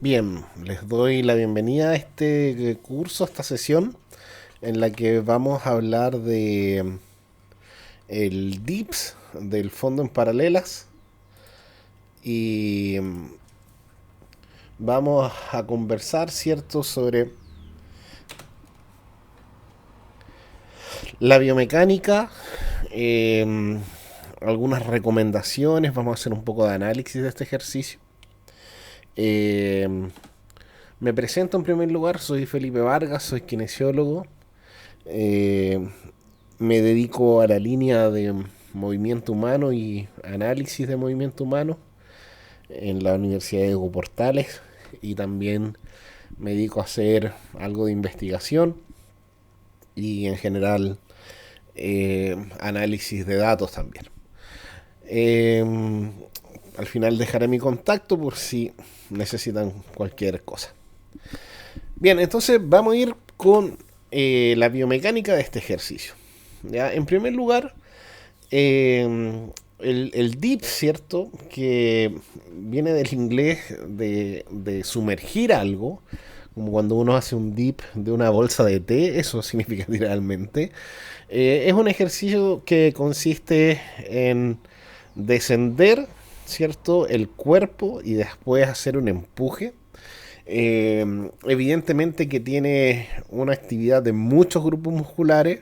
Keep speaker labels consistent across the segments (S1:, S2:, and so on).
S1: Bien, les doy la bienvenida a este curso, a esta sesión en la que vamos a hablar de el DIPS, del fondo en paralelas, y vamos a conversar, ¿cierto?, sobre la biomecánica, eh, algunas recomendaciones, vamos a hacer un poco de análisis de este ejercicio. Eh, Me presento en primer lugar, soy Felipe Vargas, soy kinesiólogo. Eh, Me dedico a la línea de movimiento humano y análisis de movimiento humano en la Universidad de Hugo Portales, y también me dedico a hacer algo de investigación y en general análisis de datos también. Eh, Al final dejaré mi contacto por si necesitan cualquier cosa. Bien, entonces vamos a ir con la biomecánica de este ejercicio. ¿Ya? En primer lugar, el dip, ¿cierto? Que viene del inglés de sumergir algo, como cuando uno hace un dip de una bolsa de té, eso significa literalmente. Es un ejercicio que consiste en descender, ¿cierto? El cuerpo y después hacer un empuje. Evidentemente que tiene una actividad de muchos grupos musculares,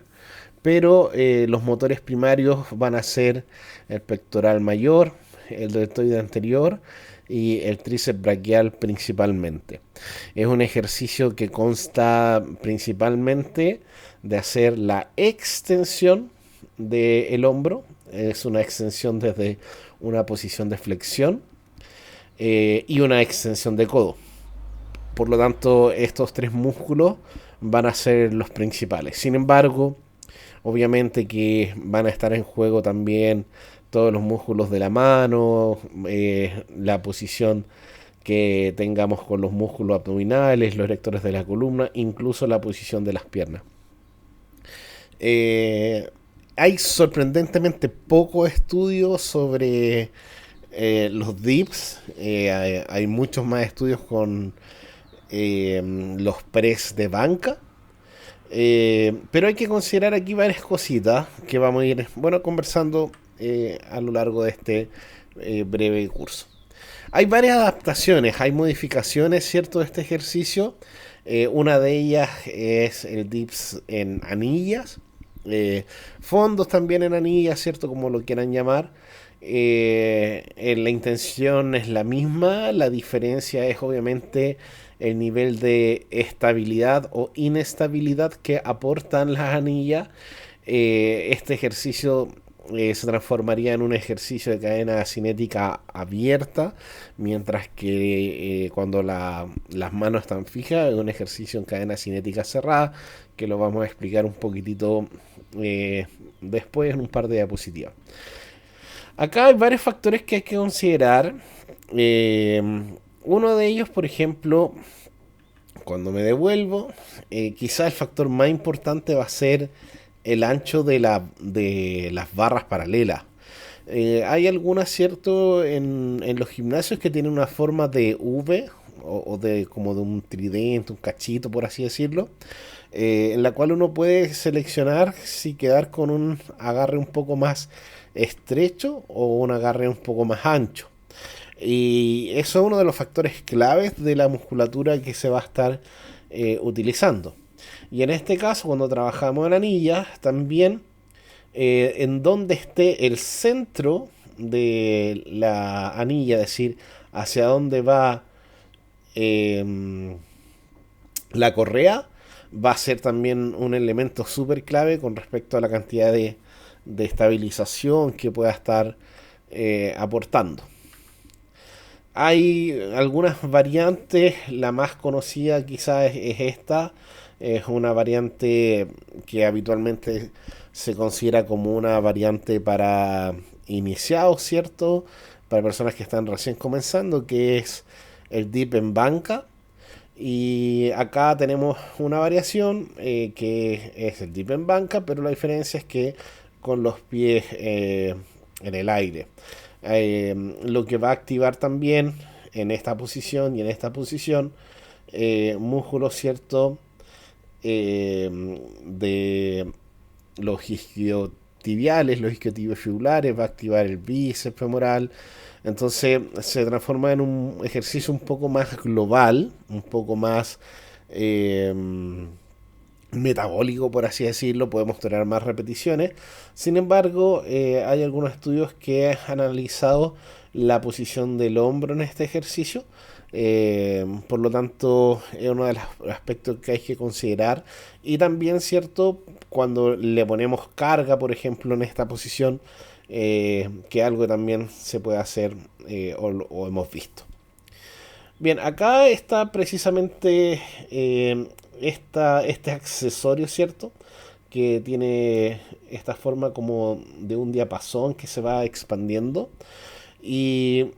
S1: pero los motores primarios van a ser el pectoral mayor, el deltoide anterior y el tríceps braquial principalmente. Es un ejercicio que consta principalmente de hacer la extensión del hombro, es una extensión desde una posición de flexión y una extensión de codo. Por lo tanto, estos tres músculos van a ser los principales. Sin embargo, obviamente que van a estar en juego también todos los músculos de la mano, la posición que tengamos con los músculos abdominales, los erectores de la columna, incluso la posición de las piernas. Eh, Hay sorprendentemente poco estudio sobre los dips. Hay muchos más estudios con los press de banca. Pero hay que considerar aquí varias cositas que vamos a ir, bueno, conversando a lo largo de este breve curso. Hay varias adaptaciones, hay modificaciones, ¿cierto?, de este ejercicio. Una de ellas es el dips en anillas, fondos también en anillas, ¿cierto?, como lo quieran llamar. La intención es la misma, la diferencia es obviamente el nivel de estabilidad o inestabilidad que aportan las anillas. Este ejercicio se transformaría en un ejercicio de cadena cinética abierta, mientras que cuando las manos están fijas es un ejercicio en cadena cinética cerrada, que lo vamos a explicar un poquitito después en un par de diapositivas. Acá hay varios factores que hay que considerar. Eh, Uno de ellos, por ejemplo, cuando me devuelvo, quizá el factor más importante va a ser el ancho de las barras paralelas. Hay algunas, cierto, en los gimnasios que tienen una forma de V o de como de un tridente, un cachito, por así decirlo, en la cual uno puede seleccionar si quedar con un agarre un poco más estrecho o un agarre un poco más ancho. Y eso es uno de los factores claves de la musculatura que se va a estar utilizando. Y en este caso, cuando trabajamos en anillas, también en donde esté el centro de la anilla, es decir, hacia dónde va eh, la correa, va a ser también un elemento súper clave con respecto a la cantidad de estabilización que pueda estar aportando. Hay algunas variantes, la más conocida quizás es esta, es una variante que habitualmente se considera como una variante para iniciados, ¿cierto? Para personas que están recién comenzando, que es el dip en banca. Y acá tenemos una variación que es el dip en banca, pero la diferencia es que con los pies en el aire. Lo que va a activar también en esta posición y en esta posición, músculos, ¿cierto? De los isquiotibiales, los isquiotibiofibulares, va a activar el bíceps femoral. Entonces se transforma en un ejercicio un poco más global, un poco más eh, metabólico, por así decirlo. Podemos tolerar más repeticiones. Sin embargo, hay algunos estudios que han analizado la posición del hombro en este ejercicio. Por lo tanto, es uno de los aspectos que hay que considerar. Y también, ¿cierto? Cuando le ponemos carga, por ejemplo, en esta posición, que algo también se puede hacer o hemos visto. Bien, acá está precisamente este accesorio, ¿cierto? Que tiene esta forma como de un diapasón que se va expandiendo. Y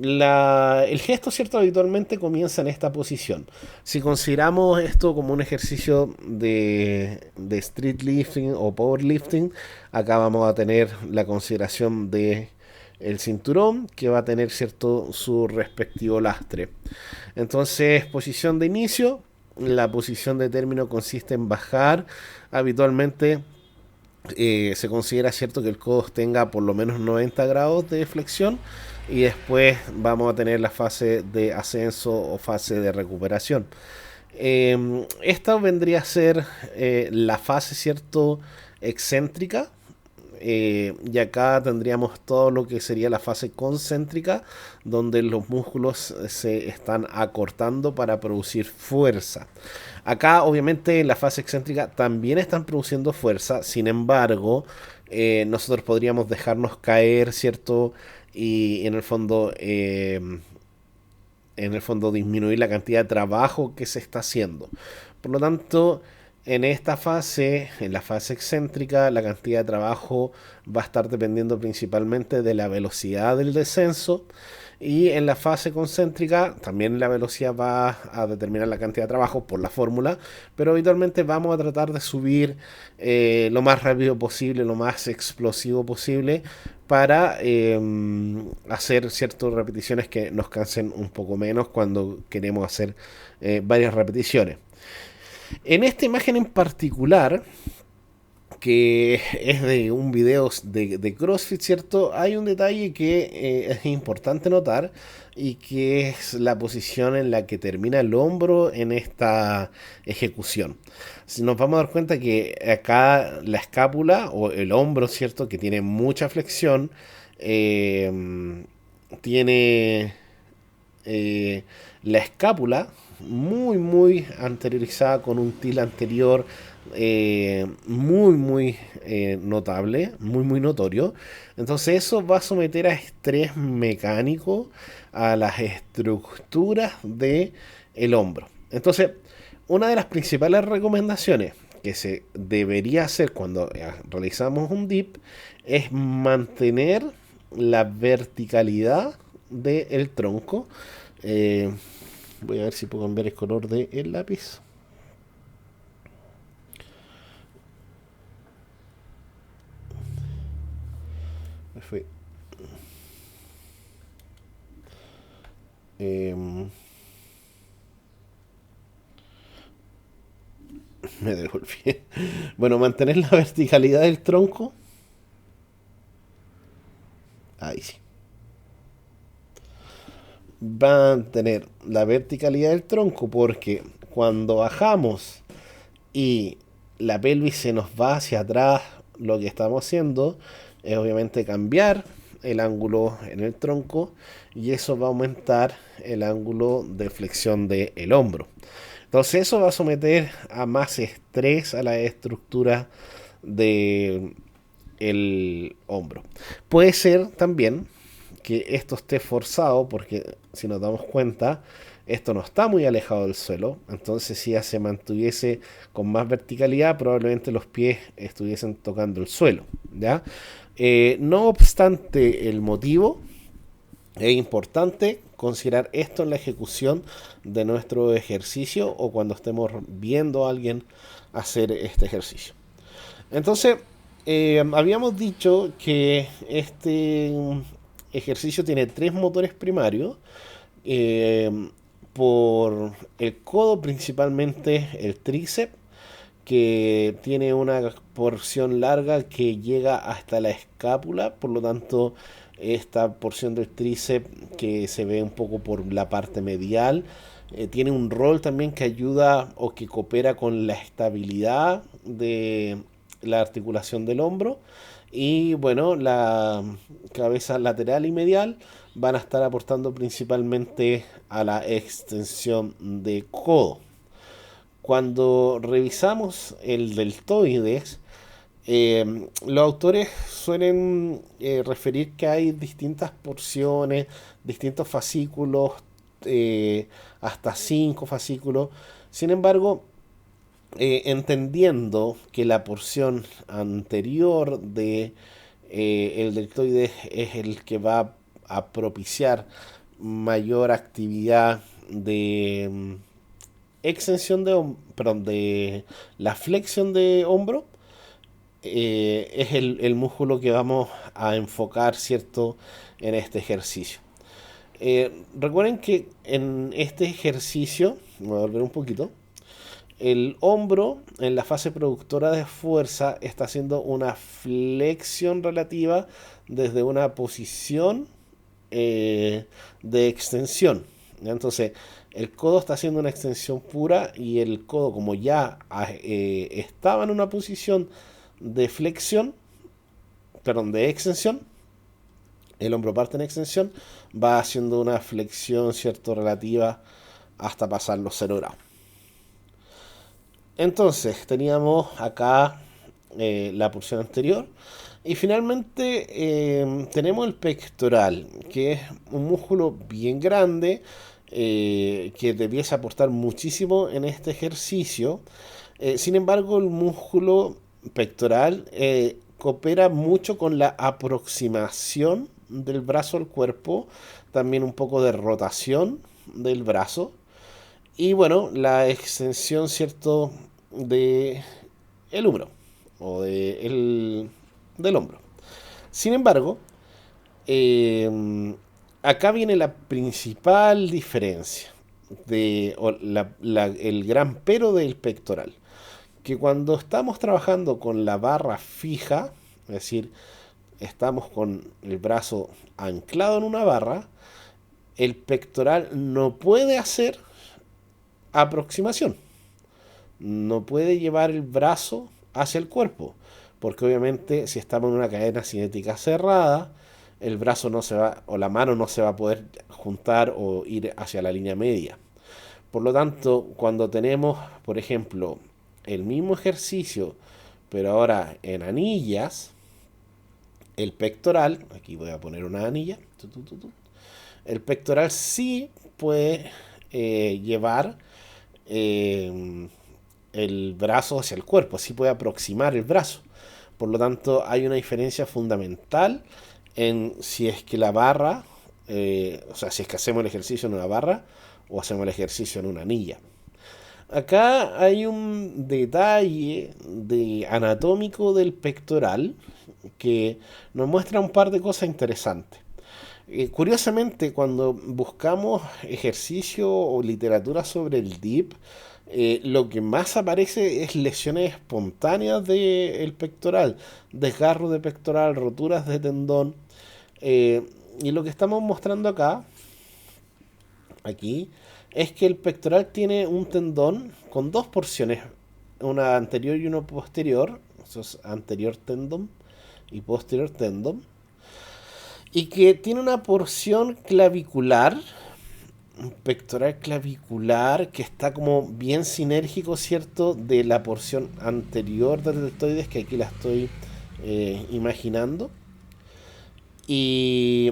S1: el gesto, ¿cierto? Habitualmente comienza en esta posición. Si consideramos esto como un ejercicio de street lifting o powerlifting, acá vamos a tener la consideración de el cinturón que va a tener, ¿cierto?, su respectivo lastre. Entonces, posición de inicio. La posición de término consiste en bajar. Habitualmente se considera, cierto, que el codo tenga por lo menos 90 grados de flexión, y después vamos a tener la fase de ascenso o fase de recuperación. Esta vendría a ser la fase, cierto, excéntrica. Y acá tendríamos todo lo que sería la fase concéntrica, donde los músculos se están acortando para producir fuerza. Acá, obviamente, en la fase excéntrica también están produciendo fuerza. Sin embargo, nosotros podríamos dejarnos caer, ¿cierto? Y en el fondo disminuir la cantidad de trabajo que se está haciendo. Por lo tanto, en esta fase, en la fase excéntrica, la cantidad de trabajo va a estar dependiendo principalmente de la velocidad del descenso. Y en la fase concéntrica también la velocidad va a determinar la cantidad de trabajo por la fórmula, pero habitualmente vamos a tratar de subir lo más rápido posible, lo más explosivo posible, para hacer ciertas repeticiones que nos cansen un poco menos cuando queremos hacer varias repeticiones. En esta imagen en particular, que es de un video de CrossFit, ¿cierto? Hay un detalle que es importante notar, y que es la posición en la que termina el hombro en esta ejecución. Si nos vamos a dar cuenta que acá la escápula o el hombro, ¿cierto? Que tiene mucha flexión, tiene la escápula muy anteriorizada con un til anterior muy notable, muy notorio. Entonces eso va a someter a estrés mecánico a las estructuras de el hombro. Entonces, una de las principales recomendaciones que se debería hacer cuando realizamos un dip es mantener la verticalidad del tronco. Voy a ver si puedo cambiar el color del lápiz. Me fui. Me devolví. Bueno, mantener la verticalidad del tronco. Ahí sí. Va a tener la verticalidad del tronco, porque cuando bajamos y la pelvis se nos va hacia atrás, lo que estamos haciendo es obviamente cambiar el ángulo en el tronco, y eso va a aumentar el ángulo de flexión del hombro. Entonces eso va a someter a más estrés a la estructura del hombro. Puede ser también que esto esté forzado, porque si nos damos cuenta, esto no está muy alejado del suelo. Entonces, si ya se mantuviese con más verticalidad, probablemente los pies estuviesen tocando el suelo, ¿ya? No obstante el motivo, es importante considerar esto en la ejecución de nuestro ejercicio o cuando estemos viendo a alguien hacer este ejercicio. Entonces, habíamos dicho que este ejercicio tiene tres motores primarios. eh, por el codo, principalmente el tríceps, que tiene una porción larga que llega hasta la escápula, por lo tanto esta porción del tríceps que se ve un poco por la parte medial tiene un rol también que ayuda o que coopera con la estabilidad de la articulación del hombro. Y bueno, la cabeza lateral y medial van a estar aportando principalmente a la extensión de codo. Cuando revisamos el deltoides, los autores suelen referir que hay distintas porciones, distintos fascículos, hasta 5 fascículos. Sin embargo, entendiendo que la porción anterior de el deltoides es el que va a propiciar mayor actividad de extensión perdón, de la flexión de hombro, es el músculo que vamos a enfocar, ¿cierto?, en este ejercicio. Recuerden que en este ejercicio, voy a volver un poquito, el hombro en la fase productora de fuerza está haciendo una flexión relativa desde una posición de extensión. Entonces, el codo está haciendo una extensión pura y el codo, como ya estaba en una posición de flexión, perdón, de extensión, el hombro parte en extensión, va haciendo una flexión, ¿cierto?, relativa hasta pasar los 0 grados. Entonces, teníamos acá la porción anterior. Y finalmente tenemos el pectoral, que es un músculo bien grande que debiese aportar muchísimo en este ejercicio. Sin embargo, el músculo pectoral coopera mucho con la aproximación del brazo al cuerpo, también un poco de rotación del brazo. Y bueno, la extensión, ¿cierto?, de el húmero o del hombro. Sin embargo, acá viene la principal diferencia el gran pero del pectoral. Que cuando estamos trabajando con la barra fija, es decir, estamos con el brazo anclado en una barra, el pectoral no puede hacer aproximación. No puede llevar el brazo hacia el cuerpo, porque obviamente si estamos en una cadena cinética cerrada, el brazo no se va, o la mano no se va a poder juntar o ir hacia la línea media. Por lo tanto, cuando tenemos, por ejemplo, el mismo ejercicio, pero ahora en anillas, el pectoral, aquí voy a poner una anilla, el pectoral sí puede llevar el brazo hacia el cuerpo, sí puede aproximar el brazo. Por lo tanto, hay una diferencia fundamental en si es que la barra, o sea, si es que hacemos el ejercicio en una barra o hacemos el ejercicio en una anilla. Acá hay un detalle anatómico del pectoral que nos muestra un par de cosas interesantes. Curiosamente, cuando buscamos ejercicio o literatura sobre el DIP, lo que más aparece es lesiones espontáneas del pectoral, desgarro de pectoral, roturas de tendón. Y lo que estamos mostrando acá, aquí, es que el pectoral tiene un tendón con dos porciones, una anterior y una posterior. Eso es anterior tendón y posterior tendón. Y que tiene una porción clavicular, un pectoral clavicular que está como bien sinérgico, ¿cierto?, de la porción anterior del deltoides, que aquí la estoy imaginando. Y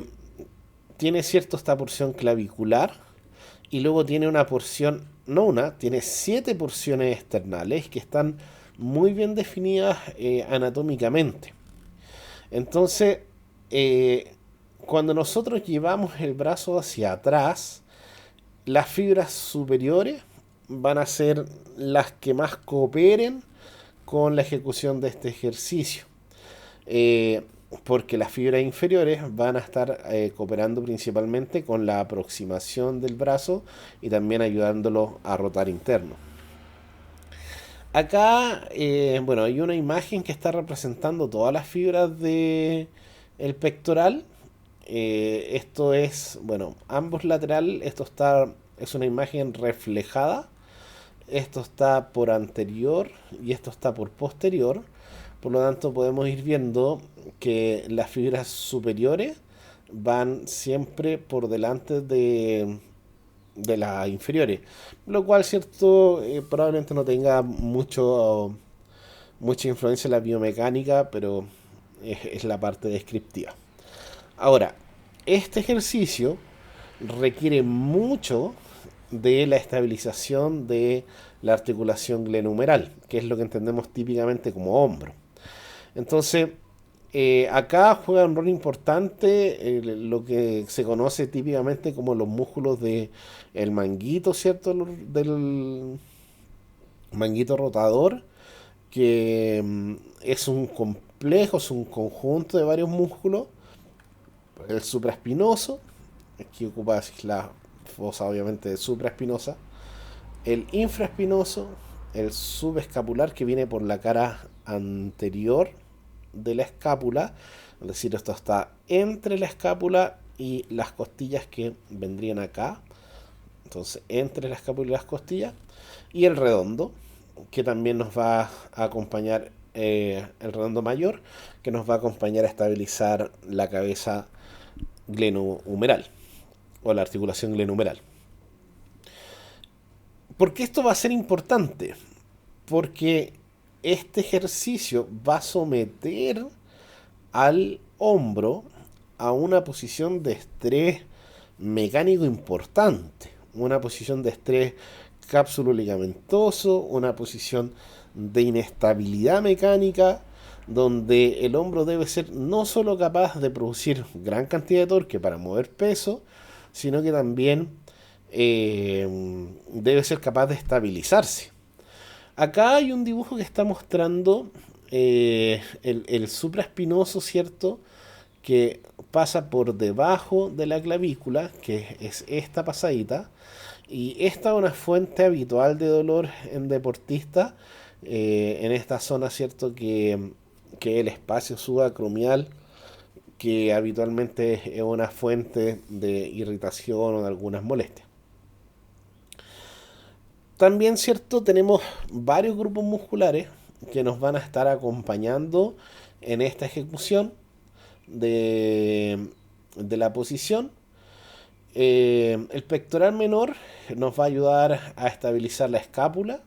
S1: tiene, ¿cierto?, esta porción clavicular. Y luego tiene una porción, no una, tiene 7 porciones externales que están muy bien definidas anatómicamente. Entonces, cuando nosotros llevamos el brazo hacia atrás, las fibras superiores van a ser las que más cooperen con la ejecución de este ejercicio. porque las fibras inferiores van a estar cooperando principalmente con la aproximación del brazo y también ayudándolo a rotar interno. Acá, bueno, hay una imagen que está representando todas las fibras de el pectoral. Esto es, bueno, ambos lateral, es una imagen reflejada. Esto está por anterior y esto está por posterior. Por lo tanto, podemos ir viendo que las fibras superiores van siempre por delante de las inferiores, lo cual, cierto, probablemente no tenga mucha influencia en la biomecánica, pero es la parte descriptiva. Ahora, este ejercicio requiere mucho de la estabilización de la articulación glenohumeral, que es lo que entendemos típicamente como hombro. Entonces, acá juega un rol importante lo que se conoce típicamente como los músculos de el manguito, ¿cierto? Del manguito rotador, que es un complejo, es un conjunto de varios músculos. El supraespinoso, que ocupa la fosa obviamente supraespinosa. El infraespinoso, el subescapular, que viene por la cara anterior de la escápula, es decir, esto está entre la escápula y las costillas que vendrían acá, entonces entre la escápula y las costillas, y el redondo, que también nos va a acompañar, el redondo mayor, que nos va a acompañar a estabilizar la cabeza glenohumeral o la articulación glenohumeral. ¿Por qué esto va a ser importante? Porque este ejercicio va a someter al hombro a una posición de estrés mecánico importante, una posición de estrés cápsulo ligamentoso, una posición de inestabilidad mecánica, donde el hombro debe ser no solo capaz de producir gran cantidad de torque para mover peso, sino que también debe ser capaz de estabilizarse. Acá hay un dibujo que está mostrando el supraespinoso, ¿cierto? Que pasa por debajo de la clavícula, que es esta pasadita. Y esta es una fuente habitual de dolor en deportistas, en esta zona, ¿cierto? Que el espacio subacromial, que habitualmente es una fuente de irritación o de algunas molestias. También, cierto, tenemos varios grupos musculares que nos van a estar acompañando en esta ejecución de la posición. El pectoral menor nos va a ayudar a estabilizar la escápula,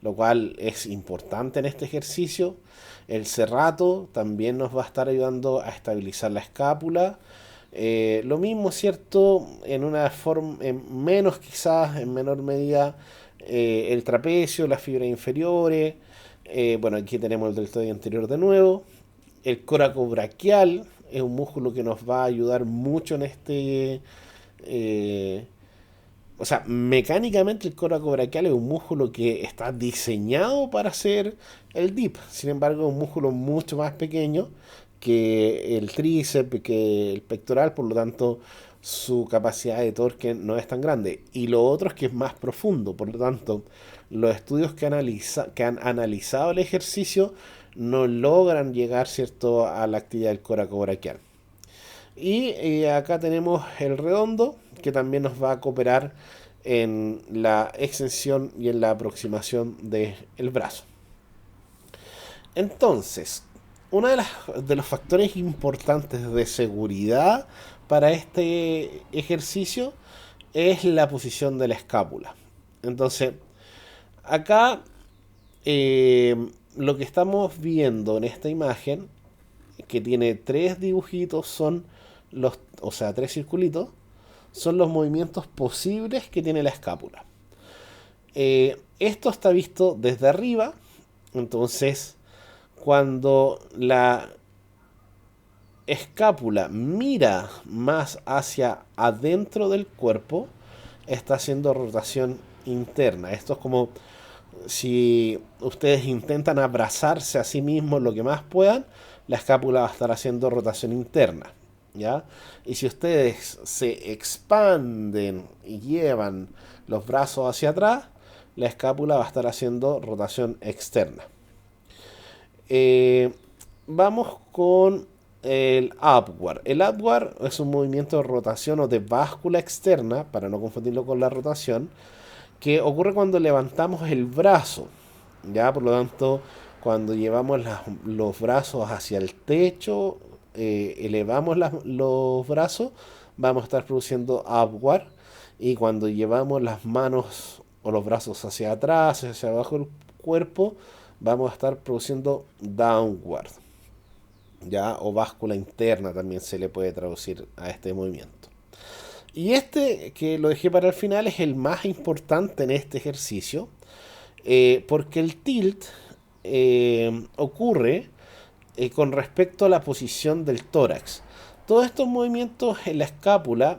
S1: lo cual es importante en este ejercicio. El serrato también nos va a estar ayudando a estabilizar la escápula. Lo mismo, ¿cierto? En una forma, menos quizás, en menor medida, el trapecio, las fibras inferiores. Bueno, aquí tenemos el deltoide anterior de nuevo. El coracobraquial es un músculo que nos va a ayudar mucho en este... o sea, mecánicamente el coracobraquial es un músculo que está diseñado para hacer el dip. Sin embargo, es un músculo mucho más pequeño que el tríceps, que el pectoral, por lo tanto su capacidad de torque no es tan grande. Y lo otro es que es más profundo, por lo tanto los estudios que han analizado el ejercicio no logran llegar, ¿cierto?, a la actividad del coracobraquial. Y acá tenemos el redondo, que también nos va a cooperar en la extensión y en la aproximación del brazo. Entonces, uno de los factores importantes de seguridad para este ejercicio es la posición de la escápula. Entonces, acá lo que estamos viendo en esta imagen, que tiene tres dibujitos, son o sea, tres circulitos, son los movimientos posibles que tiene la escápula. Esto está visto desde arriba, entonces cuando la escápula mira más hacia adentro del cuerpo, está haciendo rotación interna. Esto es como si ustedes intentan abrazarse a sí mismos lo que más puedan, la escápula va a estar haciendo rotación interna, ¿ya? Y si ustedes se expanden y llevan los brazos hacia atrás, la escápula va a estar haciendo rotación externa. Eh, Vamos con el upward. El upward es un movimiento de rotación o de báscula externa, para no confundirlo con la rotación, que ocurre cuando levantamos el brazo. Ya, por lo tanto, cuando llevamos los brazos hacia el techo, elevamos los brazos, vamos a estar produciendo upward. Y cuando llevamos las manos o los brazos hacia atrás, hacia abajo del cuerpo, vamos a estar produciendo downward. Ya, o báscula interna también se le puede traducir a este movimiento. Y este, que lo dejé para el final, es el más importante en este ejercicio, porque el tilt ocurre con respecto a la posición del tórax. Todos estos movimientos en la escápula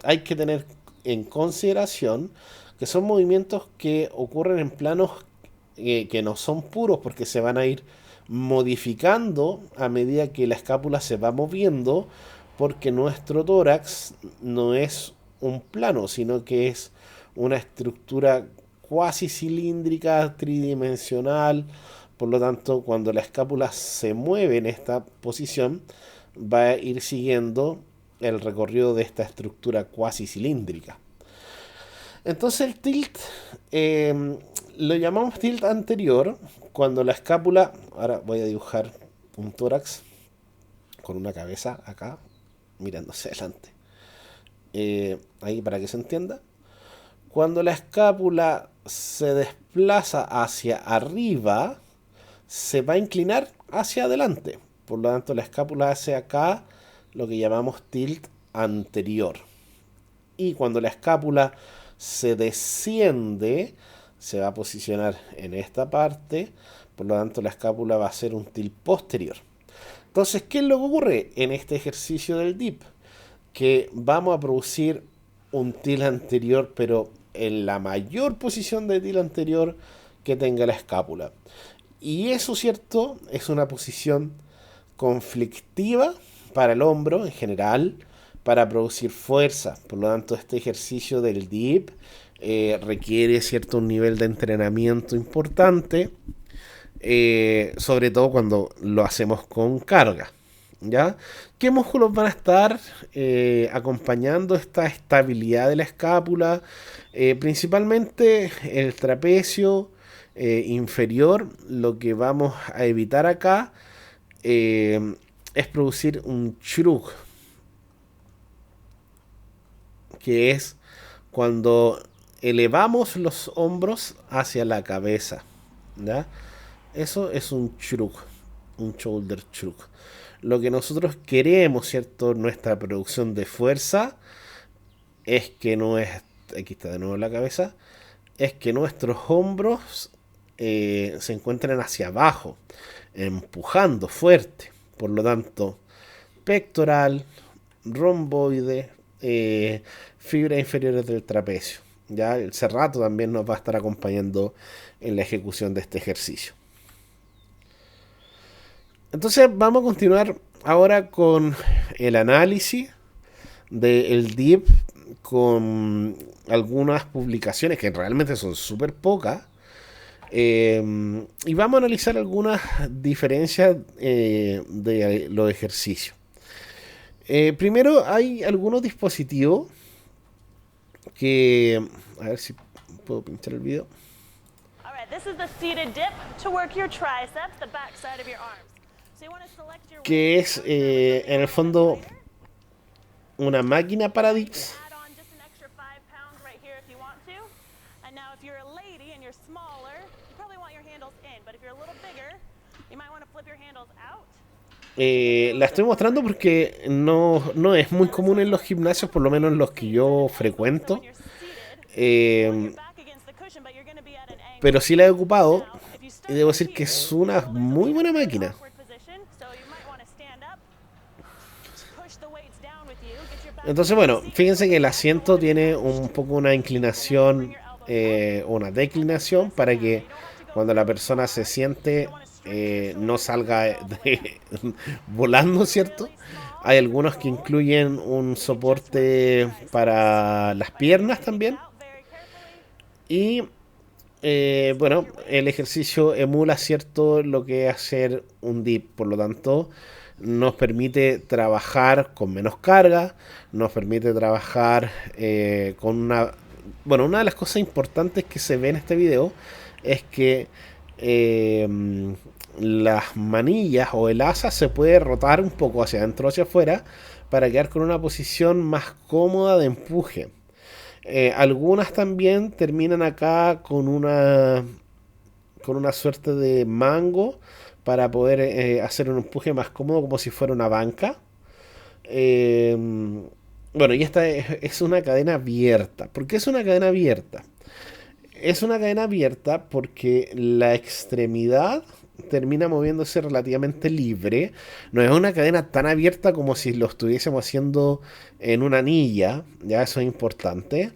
S1: hay que tener en consideración que son movimientos que ocurren en planos que no son puros, porque se van a ir modificando a medida que la escápula se va moviendo, porque nuestro tórax no es un plano, sino que es una estructura cuasi cilíndrica, tridimensional. Por lo tanto, cuando la escápula se mueve en esta posición, va a ir siguiendo el recorrido de esta estructura cuasi cilíndrica. Entonces el tilt lo llamamos tilt anterior cuando la escápula, ahora voy a dibujar un tórax con una cabeza acá mirándose adelante, ahí para que se entienda. Cuando la escápula se desplaza hacia arriba, se va a inclinar hacia adelante. Por lo tanto, la escápula hace acá lo que llamamos tilt anterior. Y cuando la escápula se desciende, se va a posicionar en esta parte. Por lo tanto, la escápula va a hacer un tilt posterior. Entonces, ¿qué es lo que ocurre en este ejercicio del dip? Que vamos a producir un tilt anterior, pero en la mayor posición de tilt anterior que tenga la escápula. Y eso, cierto, es una posición conflictiva para el hombro en general, para producir fuerza. Por lo tanto, este ejercicio del dip requiere cierto nivel de entrenamiento importante, sobre todo cuando lo hacemos con carga. ¿Ya? ¿Qué músculos van a estar acompañando esta estabilidad de la escápula? Principalmente el trapecio inferior. Lo que vamos a evitar acá es producir un shrug, que es cuando elevamos los hombros hacia la cabeza. ¿Ya? Eso es un shrug, un shoulder shrug. Lo que nosotros queremos, ¿cierto? Nuestra producción de fuerza es que no es, aquí está de nuevo la cabeza, es que nuestros hombros se encuentren hacia abajo, empujando fuerte. Por lo tanto, pectoral, romboide, fibras inferiores del trapecio. Ya el serrato también nos va a estar acompañando en la ejecución de este ejercicio. Entonces vamos a continuar ahora con el análisis del dip con algunas publicaciones que realmente son súper pocas. Y vamos a analizar algunas diferencias de los ejercicios. Primero, hay algunos dispositivos que... A ver si puedo pinchar el video. Que es, en el fondo, una máquina para dips. La estoy mostrando porque no es muy común en los gimnasios, por lo menos en los que yo frecuento. Pero sí la he ocupado y debo decir que es una muy buena máquina. Entonces, bueno, fíjense que el asiento tiene un poco una inclinación una declinación para que cuando la persona se siente no salga volando, ¿cierto? Hay algunos que incluyen un soporte para las piernas también. Y bueno, el ejercicio emula, ¿cierto?, lo que es hacer un dip. Por lo tanto, nos permite trabajar con menos carga, nos permite trabajar con una... Bueno, una de las cosas importantes que se ve en este video es que eh, las manillas o el asa se puede rotar un poco hacia adentro o hacia afuera para quedar con una posición más cómoda de empuje. Algunas también terminan acá con una suerte de mango para poder hacer un empuje más cómodo como si fuera una banca. Eh, bueno, y esta es una cadena abierta. ¿Por qué es una cadena abierta? Es una cadena abierta porque la extremidad termina moviéndose relativamente libre. No es una cadena tan abierta como si lo estuviésemos haciendo en una anilla, ya eso es importante.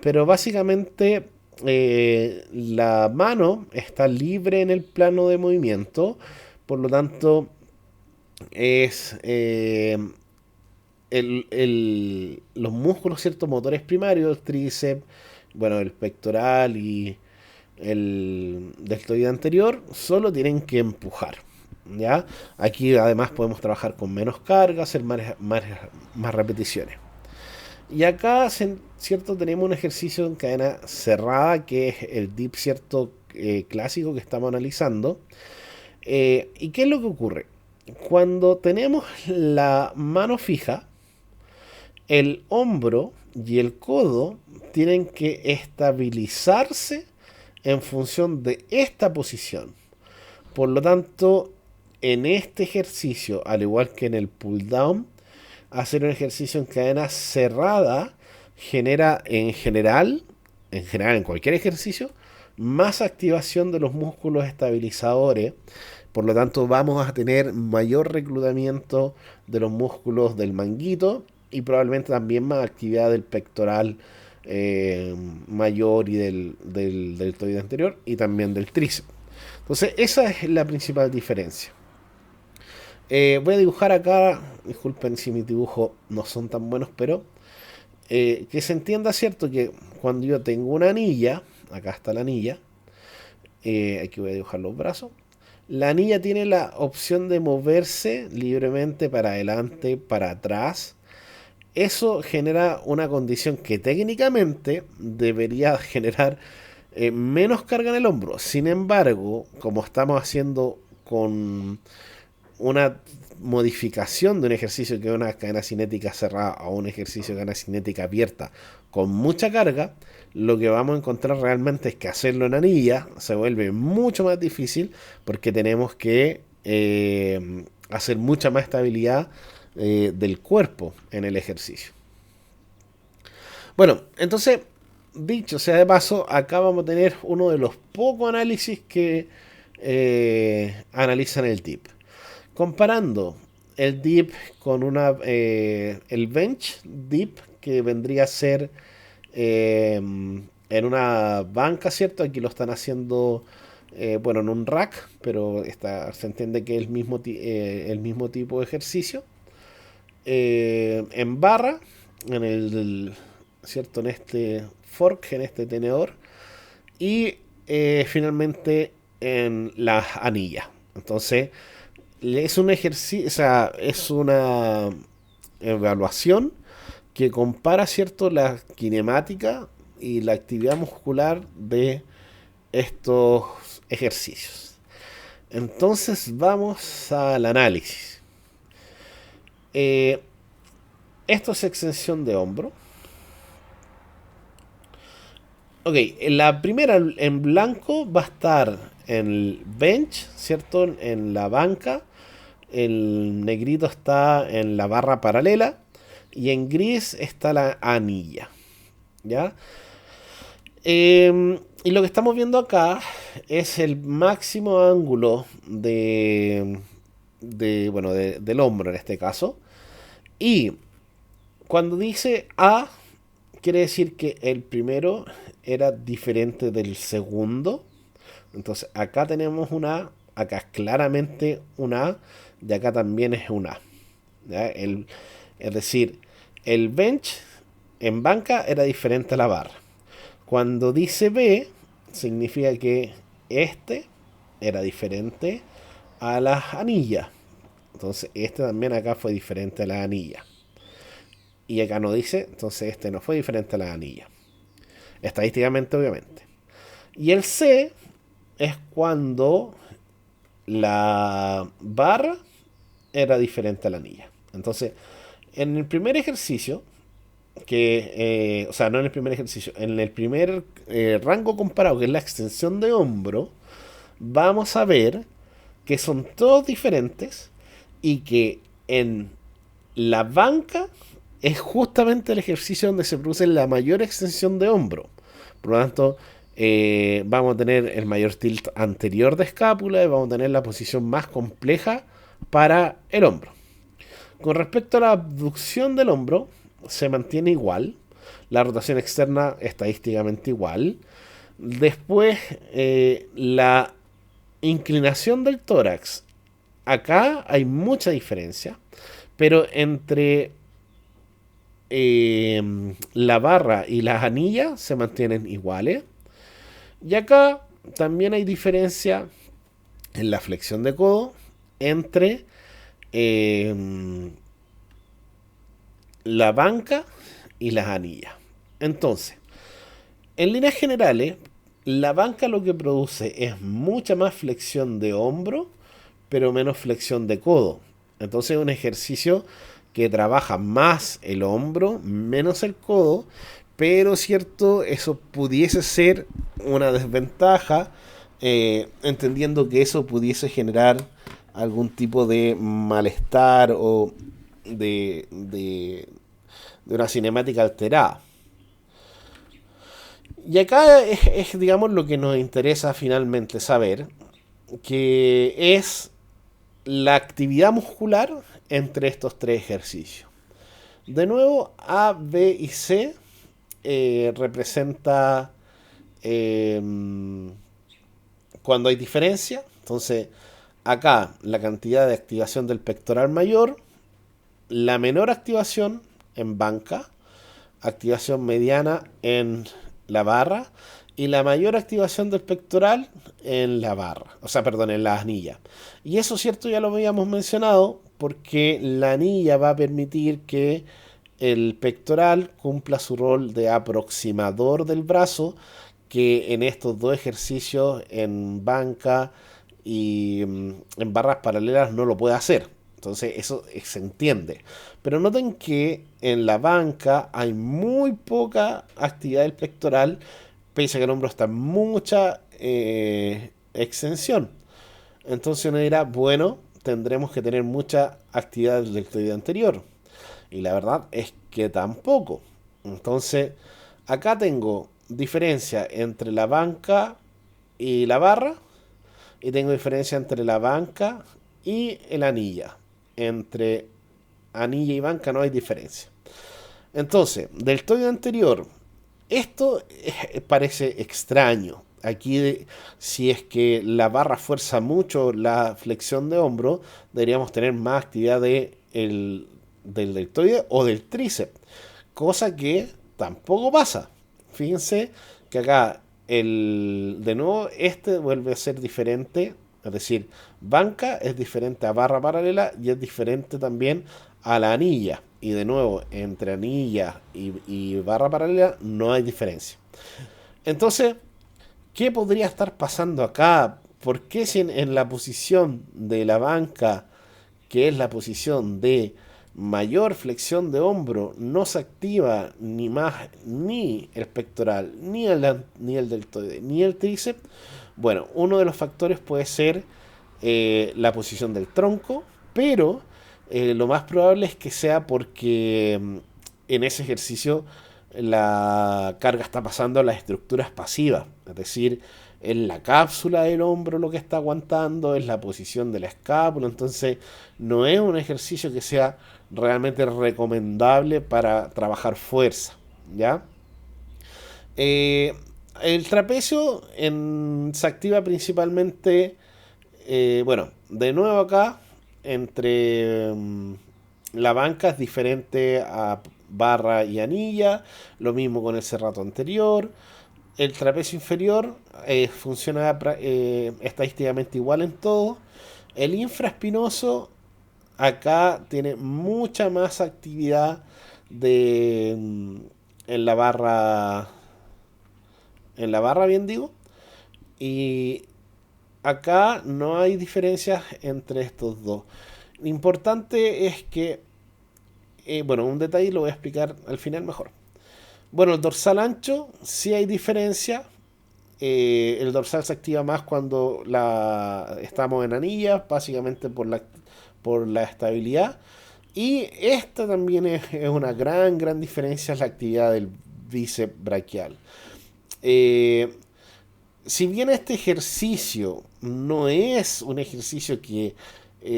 S1: Pero básicamente la mano está libre en el plano de movimiento, por lo tanto es los músculos, ciertos motores primarios, el tríceps, bueno, el pectoral y el deltoide anterior, solo tienen que empujar. ¿Ya? Aquí además podemos trabajar con menos carga, hacer más repeticiones. Y acá, cierto, tenemos un ejercicio en cadena cerrada que es el dip, cierto, clásico que estamos analizando. ¿Y qué es lo que ocurre? Cuando tenemos la mano fija, el hombro y el codo tienen que estabilizarse en función de esta posición. Por lo tanto, en este ejercicio, al igual que en el pull down, hacer un ejercicio en cadena cerrada genera en cualquier ejercicio, más activación de los músculos estabilizadores. Por lo tanto, vamos a tener mayor reclutamiento de los músculos del manguito y probablemente también más actividad del pectoral mayor y del deltoide anterior y también del tríceps. Entonces, esa es la principal diferencia. Voy a dibujar acá, disculpen si mis dibujos no son tan buenos, pero que se entienda, cierto, que cuando yo tengo una anilla, acá está la anilla, aquí voy a dibujar los brazos, la anilla tiene la opción de moverse libremente para adelante, para atrás. Eso genera una condición que técnicamente debería generar menos carga en el hombro. Sin embargo, como estamos haciendo con una modificación de un ejercicio que es una cadena cinética cerrada a un ejercicio de cadena cinética abierta con mucha carga, lo que vamos a encontrar realmente es que hacerlo en anilla se vuelve mucho más difícil porque tenemos que hacer mucha más estabilidad del cuerpo en el ejercicio. Bueno, entonces, dicho sea de paso, acá vamos a tener uno de los pocos análisis que analizan el dip. Comparando el dip con el bench dip, que vendría a ser en una banca, ¿cierto? Aquí lo están haciendo, bueno, en un rack, pero se entiende que es el mismo tipo de ejercicio. En barra, ¿cierto? En este fork, en este tenedor. Y finalmente en las anillas. Entonces, es un ejercicio, o sea, es una evaluación que compara, ¿cierto?, la cinemática y la actividad muscular de estos ejercicios. Entonces vamos al análisis. Esto es extensión de hombro. Ok, la primera en blanco va a estar en el bench, ¿cierto? En la banca. El negrito está en la barra paralela. Y en gris está la anilla. ¿Ya? Y lo que estamos viendo acá es el máximo ángulo bueno, del hombro en este caso. Y cuando dice A, quiere decir que el primero era diferente del segundo. Entonces acá tenemos una A, acá es claramente una A, y acá también es una A. ¿Ya? Es decir, el bench en banca era diferente a la barra. Cuando dice B, significa que este era diferente a las anillas. Entonces este también acá fue diferente a las anillas. Y acá no dice, entonces este no fue diferente a las anillas. Estadísticamente, obviamente. Y el C es cuando la barra era diferente a la anilla. Entonces, en el primer ejercicio, o sea, no en el primer ejercicio, en el primer rango comparado, que es la extensión de hombro, vamos a ver que son todos diferentes y que en la banca es justamente el ejercicio donde se produce la mayor extensión de hombro. Por lo tanto, vamos a tener el mayor tilt anterior de escápula y vamos a tener la posición más compleja para el hombro. Con respecto a la abducción del hombro, se mantiene igual. La rotación externa estadísticamente igual. Después, la inclinación del tórax. Acá hay mucha diferencia, pero entre la barra y las anillas se mantienen iguales. Y acá también hay diferencia en la flexión de codo entre la banca y las anillas. Entonces, en líneas generales, la banca lo que produce es mucha más flexión de hombro, pero menos flexión de codo. Entonces es un ejercicio que trabaja más el hombro, menos el codo, pero cierto, eso pudiese ser una desventaja, entendiendo que eso pudiese generar algún tipo de malestar o de una cinemática alterada. Y acá es, digamos, lo que nos interesa finalmente saber, que es la actividad muscular entre estos tres ejercicios. De nuevo, A, B y C representa eh, cuando hay diferencia. Entonces, acá la cantidad de activación del pectoral mayor, la menor activación en banca, activación mediana en la barra y la mayor activación del pectoral en la barra, o sea, perdón, en la anilla. Y eso, cierto, ya lo habíamos mencionado, porque la anilla va a permitir que el pectoral cumpla su rol de aproximador del brazo, que en estos dos ejercicios, en banca y en barras paralelas, no lo puede hacer. Entonces eso se entiende. Pero noten que en la banca hay muy poca actividad del pectoral, pese a que el hombro está en mucha extensión. Entonces uno dirá, bueno, tendremos que tener mucha actividad del deltoide anterior. Y la verdad es que tampoco. Entonces, acá tengo diferencia entre la banca y la barra. Y tengo diferencia entre la banca y el anilla. Entre anilla y banca no hay diferencia. Entonces, deltoide anterior. Esto parece extraño. Aquí, si es que la barra fuerza mucho la flexión de hombro, deberíamos tener más actividad del deltoide o del tríceps. Cosa que tampoco pasa. Fíjense que acá, de nuevo, este vuelve a ser diferente. Es decir, banca es diferente a barra paralela y es diferente también a la anilla. Y de nuevo, entre anilla y barra paralela no hay diferencia. Entonces, ¿qué podría estar pasando acá? ¿Por qué si en la posición de la banca, que es la posición de mayor flexión de hombro, no se activa ni más ni el pectoral, ni el deltoide, ni el tríceps? Bueno, uno de los factores puede ser la posición del tronco, pero lo más probable es que sea porque en ese ejercicio la carga está pasando a las estructuras pasivas, es decir, es la cápsula del hombro lo que está aguantando, es la posición de la escápula. Entonces no es un ejercicio que sea realmente recomendable para trabajar fuerza, ¿ya? El trapecio se activa principalmente, bueno, de nuevo acá, entre la banca es diferente a barra y anilla, lo mismo con el serrato anterior. El trapecio inferior funciona estadísticamente igual en todo. El infraespinoso acá tiene mucha más actividad de en la barra bien digo, y acá no hay diferencias entre estos dos. Lo importante es que, bueno, un detalle lo voy a explicar al final mejor. Bueno, el dorsal ancho sí hay diferencia. El dorsal se activa más cuando estamos en anillas, básicamente por la estabilidad. Y esta también es una gran diferencia, es la actividad del bíceps braquial. Eh, si bien este ejercicio no es un ejercicio que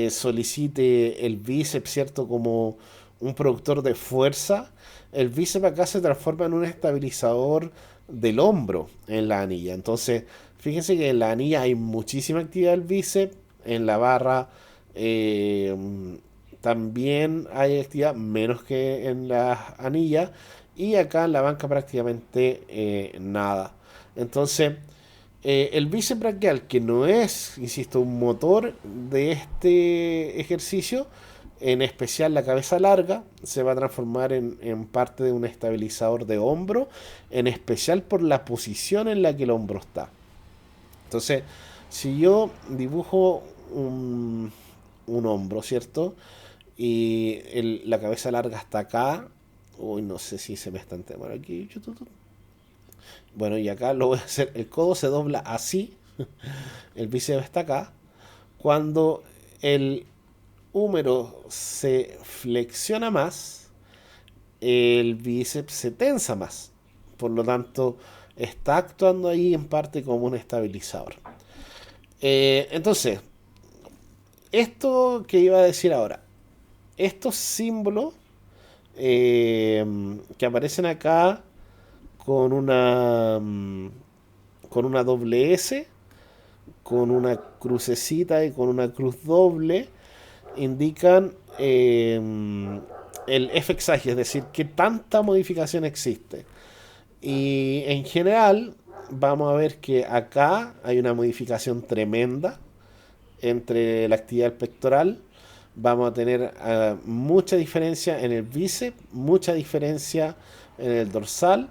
S1: solicite el bíceps, ¿cierto? Como un productor de fuerza, el bíceps acá se transforma en un estabilizador del hombro en la anilla. Entonces, fíjense que en la anilla hay muchísima actividad del bíceps, en la barra eh, también hay actividad menos que en las anillas, y acá en la banca prácticamente nada. Entonces, el bíceps braquial, que no es, insisto, un motor de este ejercicio, en especial la cabeza larga, se va a transformar en parte de un estabilizador de hombro, en especial por la posición en la que el hombro está. Entonces, si yo dibujo un hombro, ¿cierto? Y la cabeza larga está acá. Uy, no sé si se me está entendiendo aquí. Bueno, y acá lo voy a hacer. El codo se dobla así. El bíceps está acá. Cuando el húmero se flexiona más, el bíceps se tensa más. Por lo tanto, está actuando ahí en parte como un estabilizador. Entonces, esto que iba a decir ahora, estos símbolos que aparecen acá con con una doble S, con una crucecita y con una cruz doble, indican el FXage, es decir, qué tanta modificación existe. Y en general vamos a ver que acá hay una modificación tremenda entre la actividad pectoral. Vamos a tener mucha diferencia en el bíceps, mucha diferencia en el dorsal,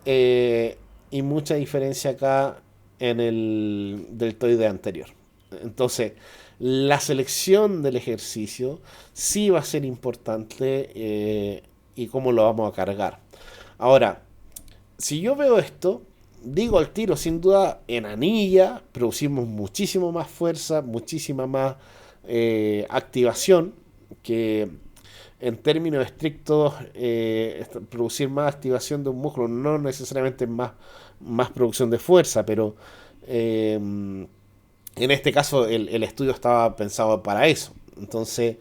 S1: eh, y mucha diferencia acá en el deltoide anterior. Entonces, la selección del ejercicio sí va a ser importante, y cómo lo vamos a cargar. Ahora, si yo veo esto, digo al tiro, sin duda, en anilla producimos muchísimo más fuerza, muchísima más activación, que en términos estrictos producir más activación de un músculo no necesariamente más producción de fuerza, pero en este caso el estudio estaba pensado para eso. Entonces,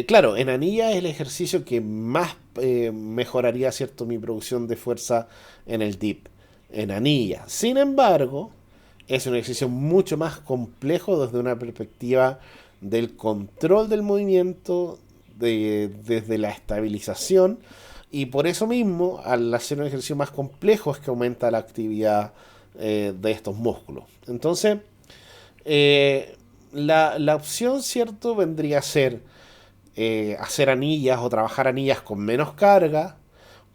S1: claro, en anilla es el ejercicio que más mejoraría, ¿cierto?, mi producción de fuerza en el dip, en anilla. Sin embargo, es un ejercicio mucho más complejo desde una perspectiva del control del movimiento, desde la estabilización, y por eso mismo, al hacer un ejercicio más complejo, es que aumenta la actividad de estos músculos. Entonces, la opción, ¿cierto?, vendría a ser hacer anillas o trabajar anillas con menos carga,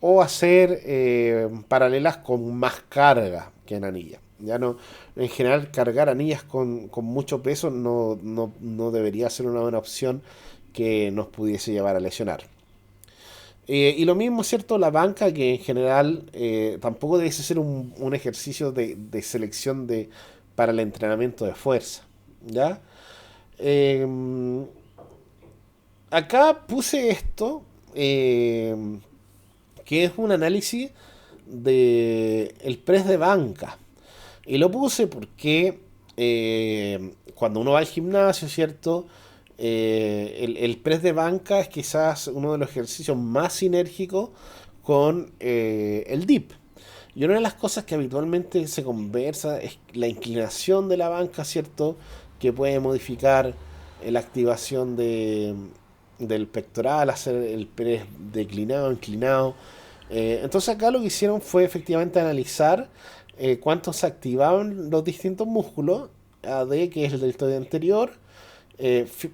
S1: o hacer paralelas con más carga que en anillas. Ya no, en general, cargar anillas con mucho peso no debería ser una buena opción que nos pudiese llevar a lesionar. Y lo mismo, ¿cierto? La banca, que en general tampoco debe ser un ejercicio de selección para el entrenamiento de fuerza. ¿Ya? Eh, Acá puse esto, que es un análisis de el press de banca. Y lo puse porque cuando uno va al gimnasio, ¿cierto? El press de banca es quizás uno de los ejercicios más sinérgicos con el dip. Y una de las cosas que habitualmente se conversa es la inclinación de la banca, ¿cierto? Que puede modificar la activación del pectoral, hacer el pene declinado, inclinado. Entonces acá lo que hicieron fue efectivamente analizar cuánto se activaban los distintos músculos, AD, que es el deltoide anterior, eh, fi-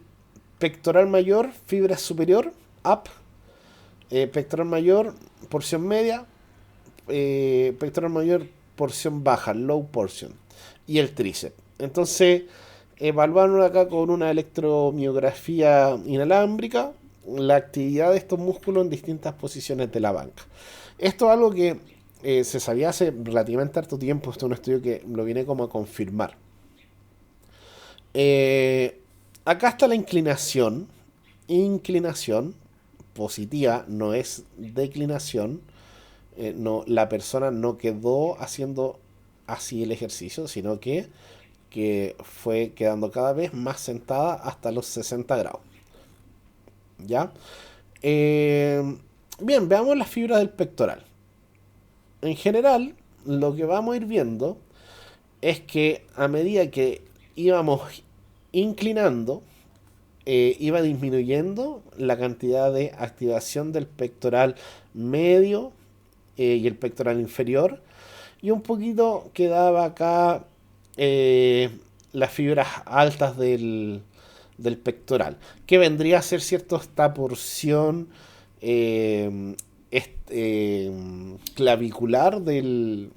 S1: pectoral mayor, fibra superior, up, pectoral mayor, porción media, pectoral mayor, porción baja, low portion, y el tríceps. Entonces, evaluaron acá con una electromiografía inalámbrica la actividad de estos músculos en distintas posiciones de la banca. Esto es algo que se sabía hace relativamente harto tiempo. Esto es un estudio que lo viene como a confirmar. Eh, Acá está la inclinación. Inclinación positiva, no es declinación. No, la persona no quedó haciendo así el ejercicio, sino que fue quedando cada vez más sentada hasta los 60 grados. ¿Ya? Eh, Bien, veamos las fibras del pectoral. En general, lo que vamos a ir viendo es que a medida que íbamos inclinando, iba disminuyendo la cantidad de activación del pectoral medio y el pectoral inferior. Y un poquito quedaba acá eh, las fibras altas del pectoral, que vendría a ser, cierto, esta porción eh, clavicular del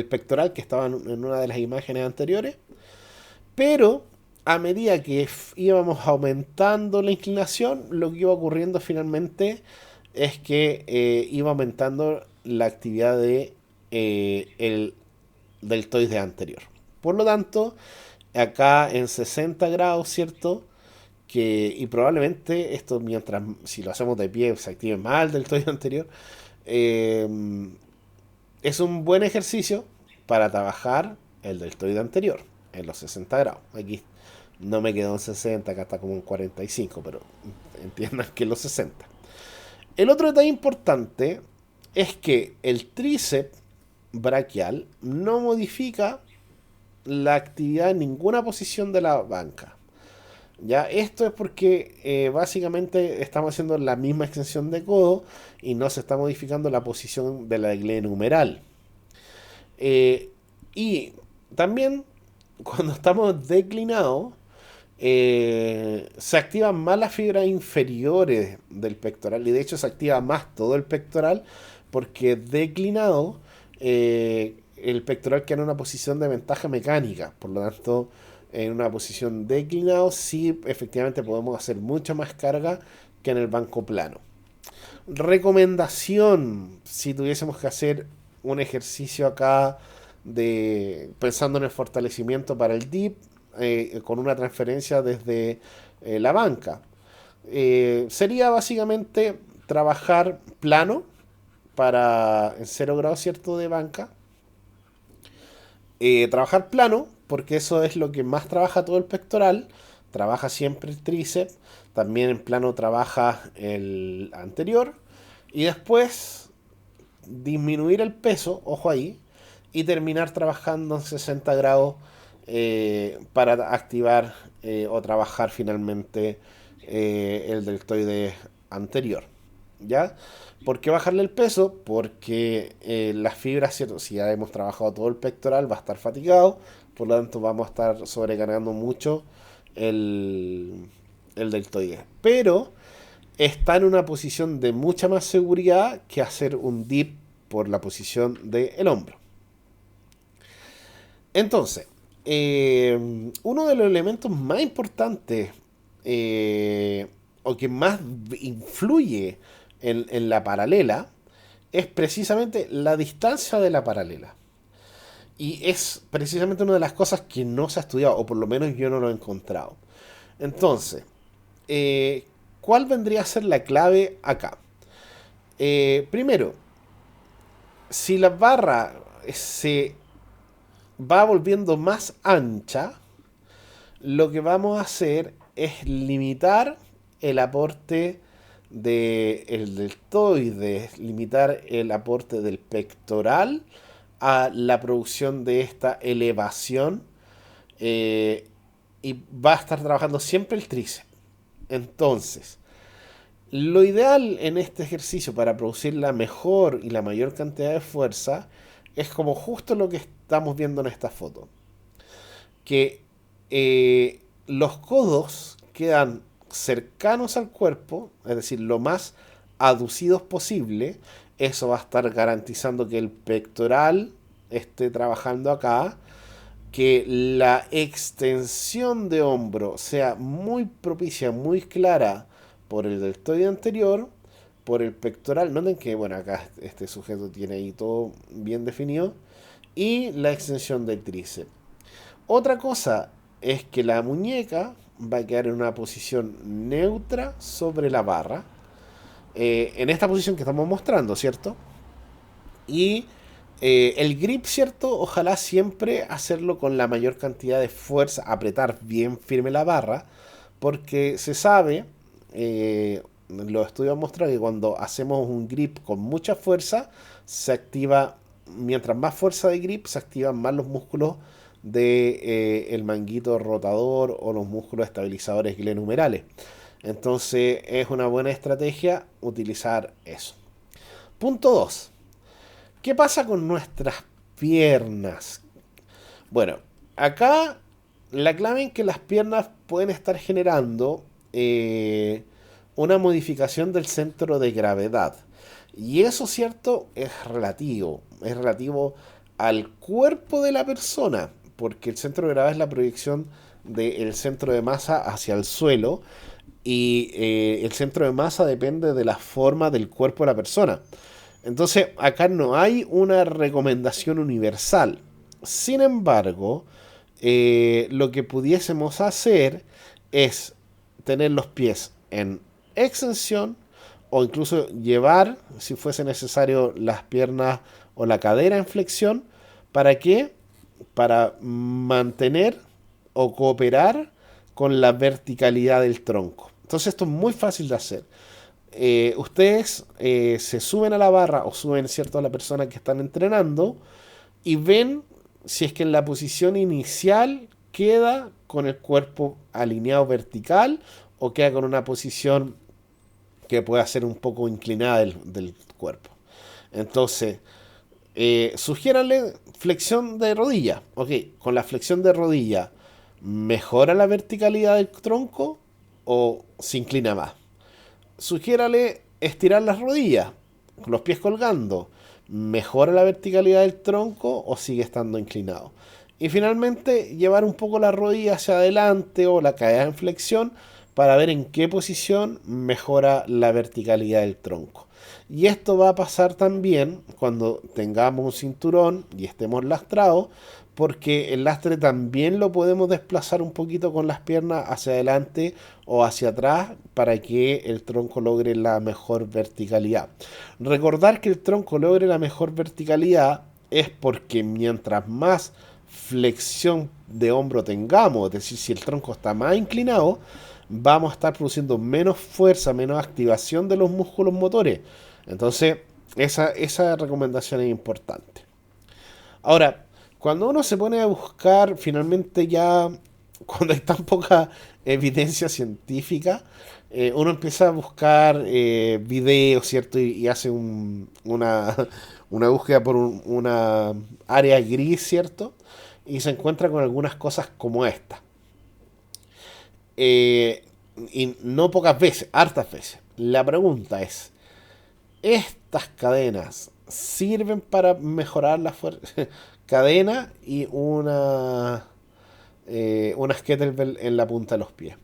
S1: pectoral que estaba en una de las imágenes anteriores. Pero a medida que íbamos aumentando la inclinación, lo que iba ocurriendo finalmente es que iba aumentando la actividad el deltoide anterior. Por lo tanto, acá en 60 grados, ¿cierto? Y probablemente esto, mientras, si lo hacemos de pie, se active más el deltoide anterior. eh, es un buen ejercicio para trabajar el deltoide anterior en los 60 grados. Aquí no me quedó en 60, acá está como en 45, pero entiendan que en los 60. El otro detalle importante es que el tríceps braquial no modifica la actividad en ninguna posición de la banca. Ya, esto es porque básicamente estamos haciendo la misma extensión de codo y no se está modificando la posición de la glenohumeral numeral. Y también cuando estamos declinados, se activan más las fibras inferiores del pectoral y de hecho se activa más todo el pectoral porque declinado el pectoral queda en una posición de ventaja mecánica. Por lo tanto, en una posición declinado sí efectivamente podemos hacer mucha más carga que en el banco plano. Recomendación, si tuviésemos que hacer un ejercicio acá de pensando en el fortalecimiento para el dip con una transferencia desde la banca. Sería básicamente trabajar plano para en 0 grados, ¿cierto? De banca. Trabajar plano, porque eso es lo que más trabaja todo el pectoral. Trabaja siempre el tríceps. También en plano trabaja el anterior. Y después disminuir el peso, ojo ahí, y terminar trabajando en 60 grados para activar o trabajar finalmente el deltoide anterior. ¿Ya? ¿Por qué bajarle el peso? Porque las fibras, ¿cierto? Si ya hemos trabajado todo el pectoral, va a estar fatigado, por lo tanto vamos a estar sobrecargando mucho el, el deltoide. Pero está en una posición de mucha más seguridad que hacer un dip por la posición del hombro. Entonces, uno de los elementos más importantes o que más influye en la paralela es precisamente la distancia de la paralela. Y es precisamente una de las cosas que no se ha estudiado, o por lo menos yo no lo he encontrado. Entonces, eh, ¿cuál vendría a ser la clave acá? Primero, si la barra se va volviendo más ancha, lo que vamos a hacer es limitar el aporte del deltoide, limitar el aporte del pectoral a la producción de esta elevación, eh, y va a estar trabajando siempre el tríceps. Entonces, lo ideal en este ejercicio para producir la mejor y la mayor cantidad de fuerza es como justo lo que estamos viendo en esta foto. Que los codos quedan cercanos al cuerpo, es decir, lo más aducidos posible. Eso va a estar garantizando que el pectoral esté trabajando acá, que la extensión de hombro sea muy propicia, muy clara por el deltoide anterior, por el pectoral. Noten que, bueno, acá este sujeto tiene ahí todo bien definido. Y la extensión del tríceps. Otra cosa es que la muñeca va a quedar en una posición neutra sobre la barra. En esta posición que estamos mostrando, ¿cierto? Y el grip, ¿cierto? Ojalá siempre hacerlo con la mayor cantidad de fuerza, apretar bien firme la barra, porque se sabe, los estudios han mostrado que cuando hacemos un grip con mucha fuerza, se activa, mientras más fuerza de grip, se activan más los músculos de el manguito rotador o los músculos estabilizadores glenumerales. Entonces es una buena estrategia utilizar eso. Punto 2. ¿Qué pasa con nuestras piernas? Bueno, acá la clave en que las piernas pueden estar generando una modificación del centro de gravedad. Y eso, cierto, es relativo. Es relativo al cuerpo de la persona, porque el centro de gravedad es la proyección del centro de masa hacia el suelo, y el centro de masa depende de la forma del cuerpo de la persona. Entonces, acá no hay una recomendación universal. Sin embargo, lo que pudiésemos hacer es tener los pies en extensión o incluso llevar, si fuese necesario, las piernas o la cadera en flexión. ¿Para qué? Para mantener o cooperar con la verticalidad del tronco. Entonces esto es muy fácil de hacer. Ustedes se suben a la barra o suben, ¿cierto?, a la persona que están entrenando y ven si es que en la posición inicial queda con el cuerpo alineado vertical o queda con una posición que pueda ser un poco inclinada del cuerpo. Entonces, sugiéranle flexión de rodilla. Ok, con la flexión de rodilla, ¿mejora la verticalidad del tronco o se inclina más? Sugiérale estirar las rodillas, con los pies colgando. ¿Mejora la verticalidad del tronco o sigue estando inclinado? Y finalmente, llevar un poco la rodilla hacia adelante o la caída en flexión para ver en qué posición mejora la verticalidad del tronco. Y esto va a pasar también cuando tengamos un cinturón y estemos lastrados, porque el lastre también lo podemos desplazar un poquito con las piernas hacia adelante o hacia atrás para que el tronco logre la mejor verticalidad. Recordar que el tronco logre la mejor verticalidad es porque mientras más flexión de hombro tengamos, es decir, si el tronco está más inclinado, vamos a estar produciendo menos fuerza, menos activación de los músculos motores. Entonces, esa recomendación es importante. Ahora, cuando uno se pone a buscar, finalmente ya, cuando hay tan poca evidencia científica, uno empieza a buscar videos, ¿cierto? Y hace una búsqueda por una área gris, ¿cierto? Y se encuentra con algunas cosas como esta. Eh, y no pocas veces, hartas veces. La pregunta es, ¿estas cadenas sirven para mejorar la fuerza? Cadena y unas kettlebell en la punta de los pies.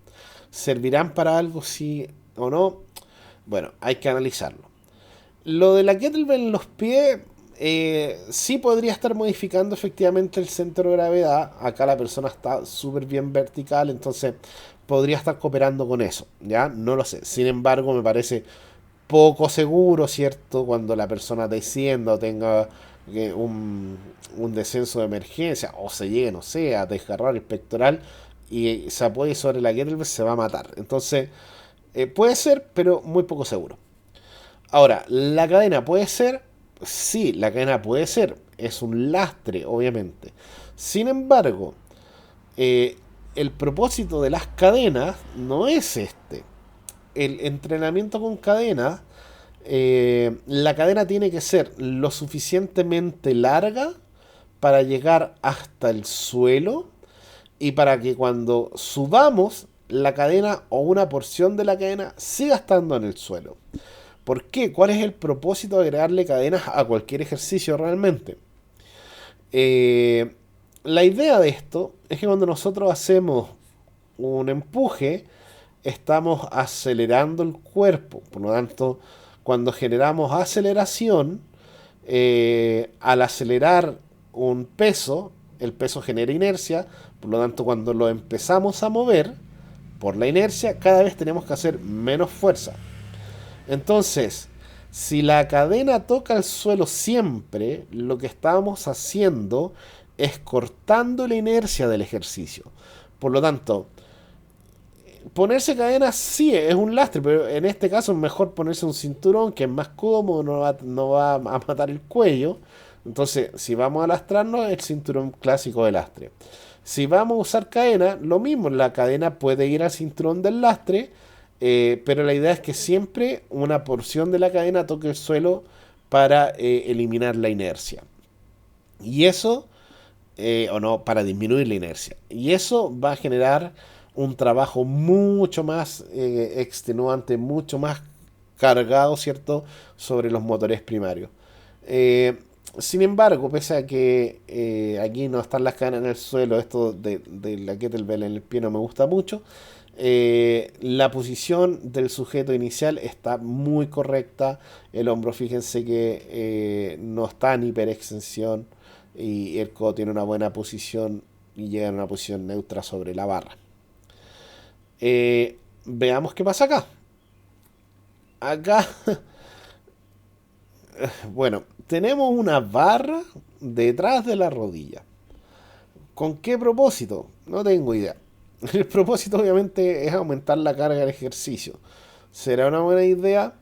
S1: ¿Servirán para algo, sí o no? Bueno, hay que analizarlo. Lo de la kettlebell en los pies, sí podría estar modificando efectivamente el centro de gravedad. Acá la persona está súper bien vertical, entonces podría estar cooperando con eso. ¿Ya? No lo sé. Sin embargo, me parece poco seguro, ¿cierto? Cuando la persona descienda o tenga un descenso de emergencia o se llegue, no sé, a desgarrar el pectoral y se apoye sobre la kettlebell, se va a matar. Entonces, Puede ser, pero muy poco seguro. Ahora, ¿la cadena puede ser? Sí, la cadena puede ser. Es un lastre, obviamente. Sin embargo, eh, el propósito de las cadenas no es este. El entrenamiento con cadena, la cadena tiene que ser lo suficientemente larga para llegar hasta el suelo y para que cuando subamos la cadena o una porción de la cadena siga estando en el suelo. ¿Por qué? ¿Cuál es el propósito de agregarle cadenas a cualquier ejercicio realmente? Eh, la idea de esto es que cuando nosotros hacemos un empuje, estamos acelerando el cuerpo. Por lo tanto, cuando generamos aceleración, al acelerar un peso, el peso genera inercia. Por lo tanto, cuando lo empezamos a mover, por la inercia, cada vez tenemos que hacer menos fuerza. Entonces, si la cadena toca el suelo siempre, lo que estamos haciendo es cortando la inercia del ejercicio. Por lo tanto, ponerse cadena sí es un lastre, pero en este caso es mejor ponerse un cinturón que es más cómodo, no va a matar el cuello. Entonces, si vamos a lastrarnos, el cinturón clásico de lastre. Si vamos a usar cadena, lo mismo, la cadena puede ir al cinturón del lastre, pero la idea es que siempre una porción de la cadena toque el suelo para eliminar la inercia. Y eso, o no, para disminuir la inercia. Y eso va a generar un trabajo mucho más extenuante, mucho más cargado, ¿cierto?, sobre los motores primarios. Eh, Sin embargo, pese a que aquí no están las cadenas en el suelo, esto de la kettlebell en el pie no me gusta mucho, la posición del sujeto inicial está muy correcta. El hombro, fíjense que no está en hiperextensión y el codo tiene una buena posición y llega en una posición neutra sobre la barra. Veamos qué pasa acá. Acá, bueno, tenemos una barra detrás de la rodilla. ¿Con qué propósito? No tengo idea. El propósito obviamente es aumentar la carga del ejercicio. ¿Será una buena idea?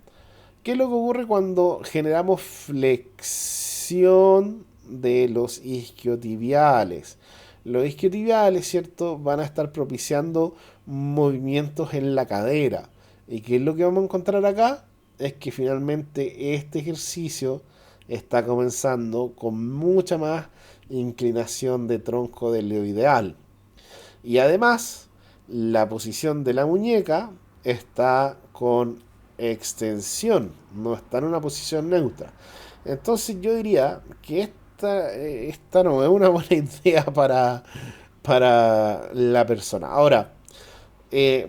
S1: ¿Qué es lo que ocurre cuando generamos flexión de los isquiotibiales? Los isquiotibiales, ¿cierto?, van a estar propiciando movimientos en la cadera. ¿Y qué es lo que vamos a encontrar acá? Es que finalmente este ejercicio está comenzando con mucha más inclinación de tronco del lo ideal. Y además, la posición de la muñeca está con extensión, no está en una posición neutra. Entonces yo diría que esta no es una buena idea para la persona. Ahora,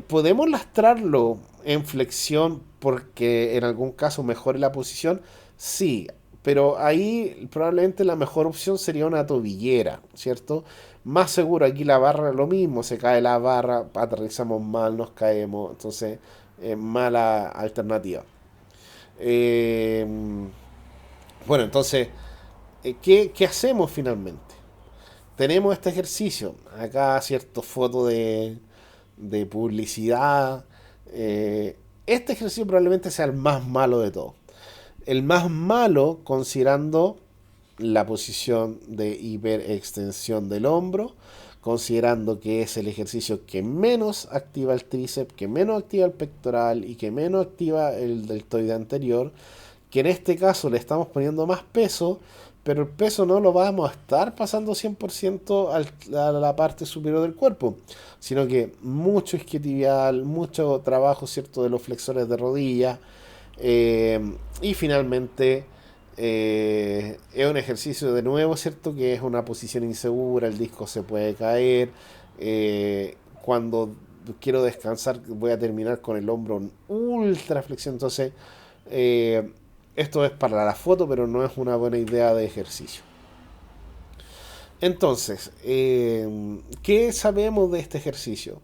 S1: ¿podemos lastrarlo en flexión porque en algún caso mejore la posición? Sí, pero ahí probablemente la mejor opción sería una tobillera, ¿cierto? Más seguro, aquí la barra lo mismo, se cae la barra, aterrizamos mal, nos caemos, entonces mala alternativa. Eh, bueno, entonces, ¿qué hacemos finalmente? Tenemos este ejercicio, acá cierto foto de publicidad. Este ejercicio probablemente sea el más malo de todos. El más malo considerando la posición de hiperextensión del hombro, considerando que es el ejercicio que menos activa el tríceps, que menos activa el pectoral y que menos activa el deltoide anterior, que en este caso le estamos poniendo más peso, pero el peso no lo vamos a estar pasando 100% a la parte superior del cuerpo, sino que mucho isquiotibial, mucho trabajo, ¿cierto?, de los flexores de rodilla, y finalmente es un ejercicio de nuevo, ¿cierto?, que es una posición insegura, el disco se puede caer, cuando quiero descansar voy a terminar con el hombro en ultra flexión, entonces eh, esto es para la foto, pero no es una buena idea de ejercicio. Entonces, ¿qué sabemos de este ejercicio?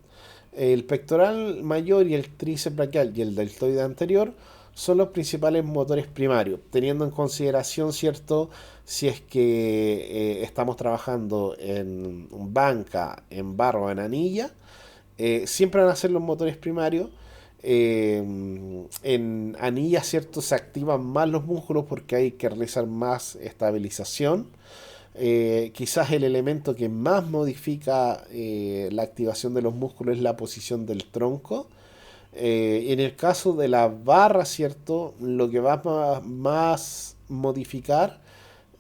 S1: El pectoral mayor y el tríceps braquial y el deltoide anterior son los principales motores primarios, teniendo en consideración, ¿cierto?, si es que estamos trabajando en banca, en barra o en anilla, siempre van a ser los motores primarios. En anillas, ¿cierto? Se activan más los músculos porque hay que realizar más estabilización. Quizás el elemento que más modifica la activación de los músculos es la posición del tronco. En el caso de la barra, ¿cierto? Lo que va a más modificar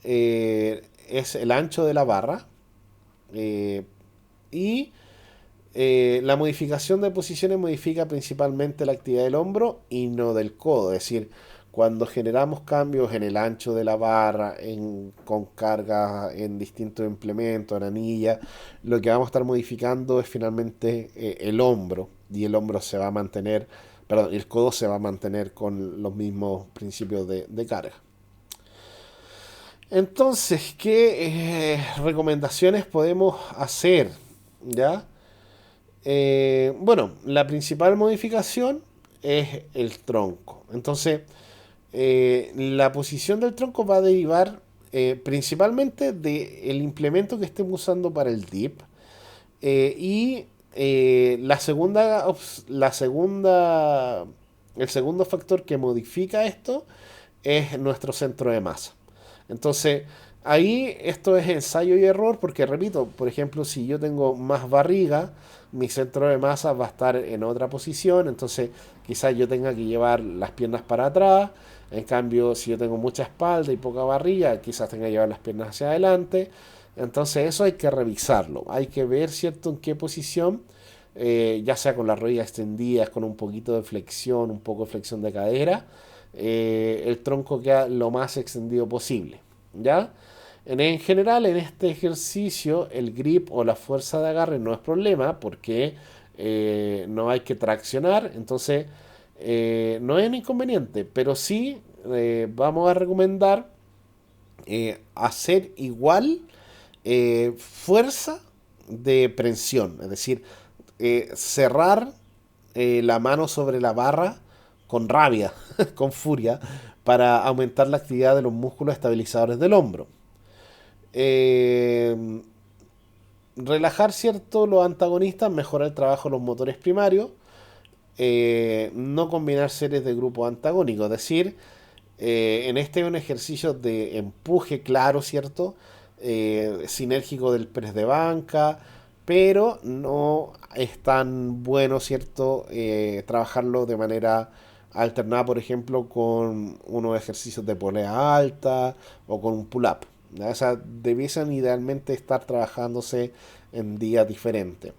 S1: es el ancho de la barra. eh, y la modificación de posiciones modifica principalmente la actividad del hombro y no del codo. Es decir, cuando generamos cambios en el ancho de la barra, con carga en distintos implementos, en anilla, lo que vamos a estar modificando es finalmente el hombro. Y el hombro se va a mantener, perdón, el codo se va a mantener con los mismos principios de carga. Entonces, ¿qué recomendaciones podemos hacer? ¿Ya? Bueno, la principal modificación es el tronco. Entonces, la posición del tronco va a derivar principalmente del implemento que estemos usando para el dip. Y el segundo factor que modifica esto es nuestro centro de masa. Entonces, ahí esto es ensayo y error porque, repito, por ejemplo, si yo tengo más barriga, mi centro de masa va a estar en otra posición, entonces quizás yo tenga que llevar las piernas para atrás. En cambio, si yo tengo mucha espalda y poca barriga, quizás tenga que llevar las piernas hacia adelante. Entonces eso hay que revisarlo, hay que ver, ¿cierto?, en qué posición, ya sea con las rodillas extendidas, con un poquito de flexión, un poco de flexión de cadera, el tronco queda lo más extendido posible, ¿ya? En general, en este ejercicio, el grip o la fuerza de agarre no es problema porque no hay que traccionar, entonces no es un inconveniente, pero sí vamos a recomendar hacer igual fuerza de prensión, es decir, cerrar la mano sobre la barra con rabia, con furia, para aumentar la actividad de los músculos estabilizadores del hombro. Eh, Relajar, ¿cierto?, los antagonistas, mejora el trabajo de los motores primarios. No combinar series de grupos antagónicos, es decir, en este es un ejercicio de empuje claro, ¿cierto? Sinérgico del press de banca, pero no es tan bueno, ¿cierto? Trabajarlo de manera alternada, por ejemplo, con unos ejercicios de polea alta o con un pull-up. ¿Ya? O sea, debiesen idealmente estar trabajándose en días diferentes.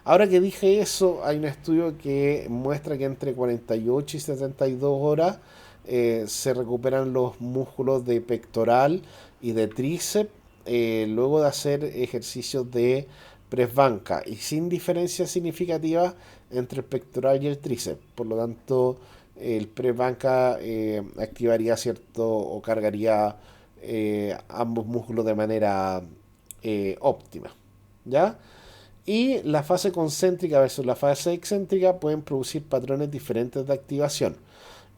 S1: Ahora que dije eso, hay un estudio que muestra que entre 48 y 72 horas se recuperan los músculos de pectoral y de tríceps luego de hacer ejercicios de press banca y sin diferencia significativa entre el pectoral y el tríceps. Por lo tanto, el press banca activaría, cierto, o cargaría ambos músculos de manera óptima. ¿Ya? Y la fase concéntrica versus la fase excéntrica pueden producir patrones diferentes de activación.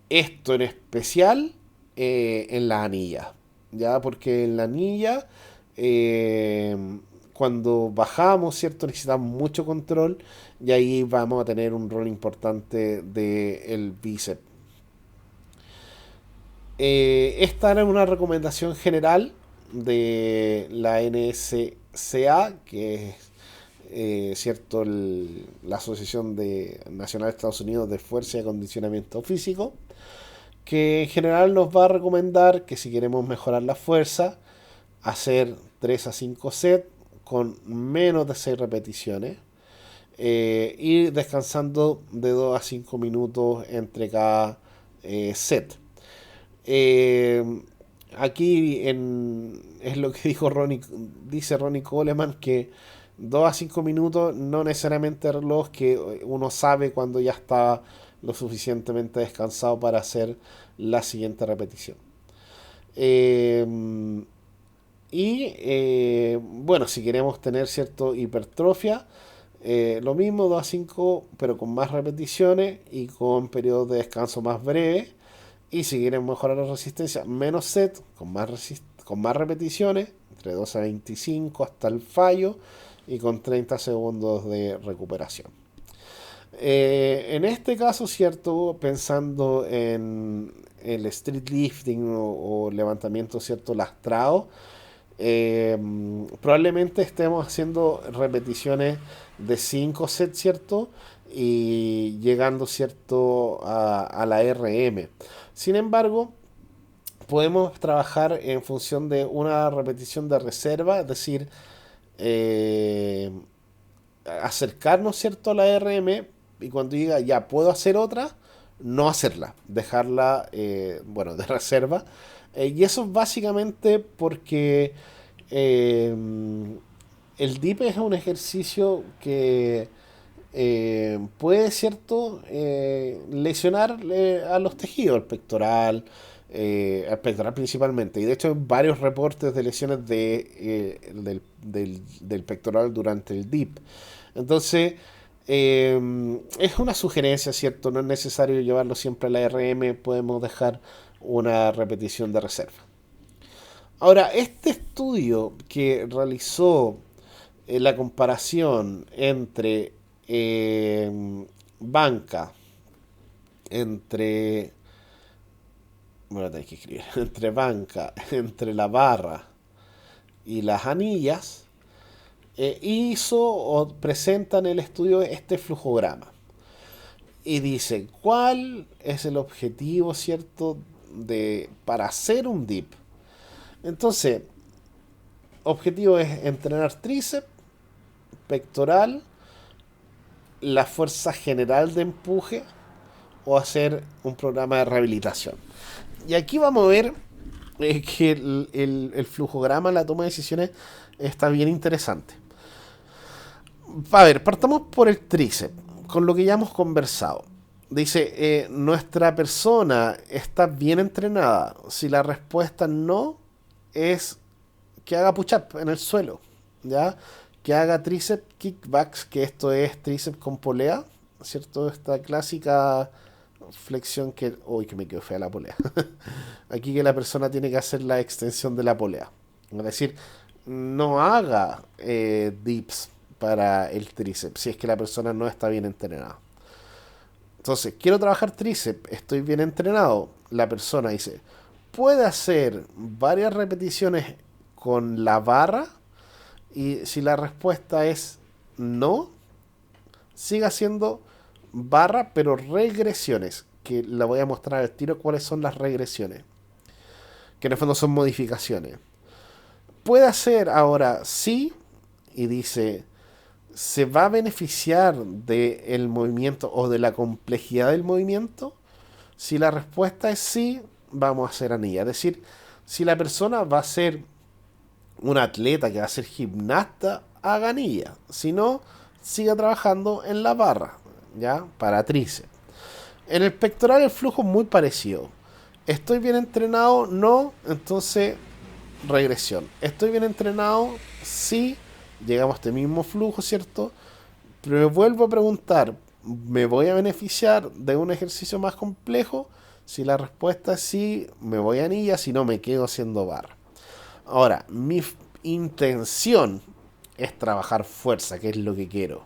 S1: Esto en especial en la anilla, ¿ya? Porque en la anilla, eh, cuando bajamos, ¿cierto? Necesitamos mucho control y ahí vamos a tener un rol importante del bíceps. Esta era una recomendación general de la NSCA, que es cierto, la Asociación Nacional de Estados Unidos de Fuerza y Acondicionamiento Físico, que en general nos va a recomendar que si queremos mejorar la fuerza, hacer 3 a 5 sets con menos de 6 repeticiones, ir descansando de 2 a 5 minutos entre cada set. Eh, es lo que dice Ronnie Coleman, que 2 a 5 minutos no necesariamente el reloj, que uno sabe cuando ya está lo suficientemente descansado para hacer la siguiente repetición. Eh, bueno, si queremos tener cierto hipertrofia, lo mismo 2 a 5 pero con más repeticiones y con periodos de descanso más breves. Y si quieren mejorar la resistencia, menos set, con más repeticiones, entre 2 a 25 hasta el fallo y con 30 segundos de recuperación. En este caso, cierto, pensando en el street lifting o levantamiento, cierto, lastrado, eh, probablemente estemos haciendo repeticiones de 5 sets, ¿cierto? Y llegando, ¿cierto? A la RM. Sin embargo, podemos trabajar en función de una repetición de reserva, es decir, eh, acercarnos, ¿cierto? A la RM y cuando diga ya puedo hacer otra, no hacerla, dejarla, bueno, de reserva. Y eso es básicamente porque eh, el dip es un ejercicio que puede, ¿cierto?, lesionar a los tejidos, al pectoral principalmente. Y de hecho hay varios reportes de lesiones del pectoral durante el dip. Entonces, es una sugerencia, ¿cierto? No es necesario llevarlo siempre a la RM, podemos dejar una repetición de reserva. Ahora, este estudio que realizó la comparación entre banca, entre, bueno, tenéis que escribir, entre banca, entre la barra y las anillas, hizo o presenta en el estudio este flujograma. Y dice, ¿cuál es el objetivo, cierto, para hacer un dip? Entonces, objetivo es entrenar tríceps, pectoral, la fuerza general de empuje o hacer un programa de rehabilitación. Y aquí vamos a ver que el flujograma, la toma de decisiones, está bien interesante. A ver, partamos por el tríceps, con lo que ya hemos conversado. Dice, nuestra persona está bien entrenada. Si la respuesta no, es que haga push-up en el suelo, ¿ya? Que haga tríceps kickbacks, que esto es tríceps con polea, ¿cierto? Esta clásica flexión que... Uy, que me quedó fea la polea. Aquí que la persona tiene que hacer la extensión de la polea. Es decir, no haga dips para el tríceps si es que la persona no está bien entrenada. Entonces, quiero trabajar tríceps, estoy bien entrenado. La persona dice, puede hacer varias repeticiones con la barra y si la respuesta es no, siga haciendo barra, pero regresiones, que la voy a mostrar al tiro cuáles son las regresiones, que en el fondo son modificaciones. Puede hacer ahora sí y dice, ¿se va a beneficiar del movimiento o de la complejidad del movimiento? Si la respuesta es sí, vamos a hacer anilla. Es decir, si la persona va a ser un atleta que va a ser gimnasta, haga anilla. Si no, siga trabajando en la barra, ¿ya? Para tríceps. En el pectoral el flujo es muy parecido. ¿Estoy bien entrenado? No. Entonces, regresión. ¿Estoy bien entrenado? Sí. Llegamos a este mismo flujo, ¿cierto? Pero me vuelvo a preguntar, ¿me voy a beneficiar de un ejercicio más complejo? Si la respuesta es sí, me voy a anilla, si no me quedo haciendo barra. Ahora, mi intención es trabajar fuerza, que es lo que quiero.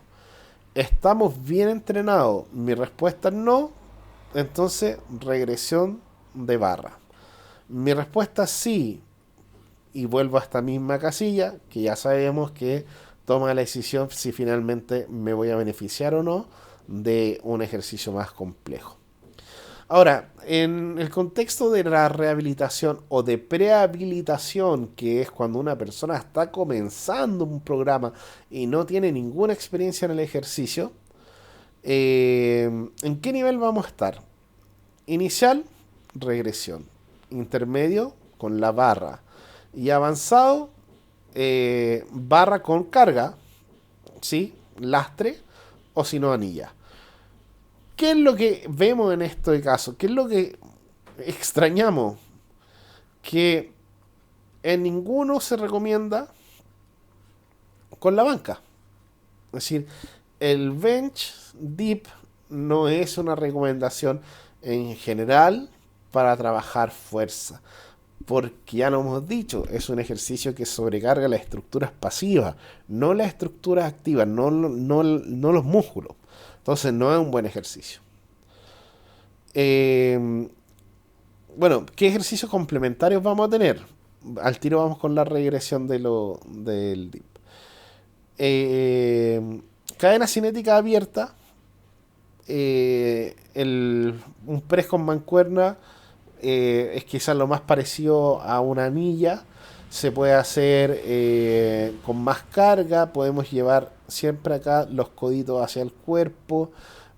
S1: ¿Estamos bien entrenados? Mi respuesta es no, entonces regresión de barra. Mi respuesta es sí, y vuelvo a esta misma casilla, que ya sabemos que toma la decisión si finalmente me voy a beneficiar o no de un ejercicio más complejo. Ahora, en el contexto de la rehabilitación o de prehabilitación, que es cuando una persona está comenzando un programa y no tiene ninguna experiencia en el ejercicio, ¿en qué nivel vamos a estar? Inicial, regresión. Intermedio, con la barra. Y avanzado, barra con carga, ¿sí? Lastre o si no anilla. ¿Qué es lo que vemos en este caso? ¿Qué es lo que extrañamos? Que en ninguno se recomienda con la banca. Es decir, el bench dip no es una recomendación en general para trabajar fuerza. Porque ya lo hemos dicho, es un ejercicio que sobrecarga las estructuras pasivas, no las estructuras activas, no los músculos. Entonces no es un buen ejercicio. Eh, bueno, ¿qué ejercicios complementarios vamos a tener? Al tiro vamos con la regresión del dip. Eh, Cadena cinética abierta. Un press con mancuerna es quizás lo más parecido a una anilla. Se puede hacer con más carga. Podemos llevar siempre acá los coditos hacia el cuerpo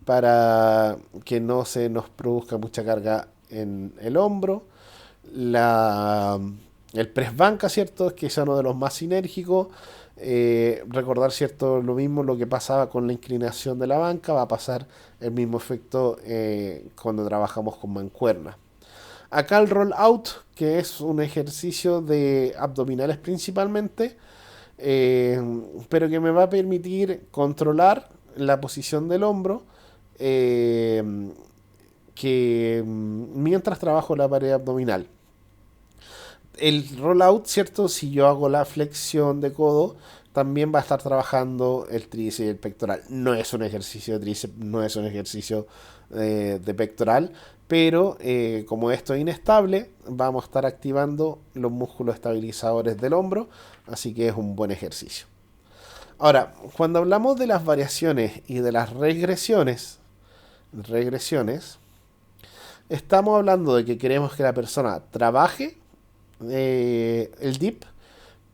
S1: para que no se nos produzca mucha carga en el hombro. La, el press banca, ¿cierto? Es quizá uno de los más sinérgicos. Recordar, ¿cierto? Lo mismo lo que pasaba con la inclinación de la banca, va a pasar el mismo efecto cuando trabajamos con mancuerna. Acá el roll out, que es un ejercicio de abdominales principalmente, eh, pero que me va a permitir controlar la posición del hombro eh, mientras trabajo la pared abdominal. El rollout, ¿cierto? Si yo hago la flexión de codo, también va a estar trabajando el tríceps y el pectoral. No es un ejercicio de tríceps, no es un ejercicio de pectoral, pero como esto es inestable, vamos a estar activando los músculos estabilizadores del hombro, así que es un buen ejercicio. Ahora, cuando hablamos de las variaciones y de las regresiones, estamos hablando de que queremos que la persona trabaje el dip,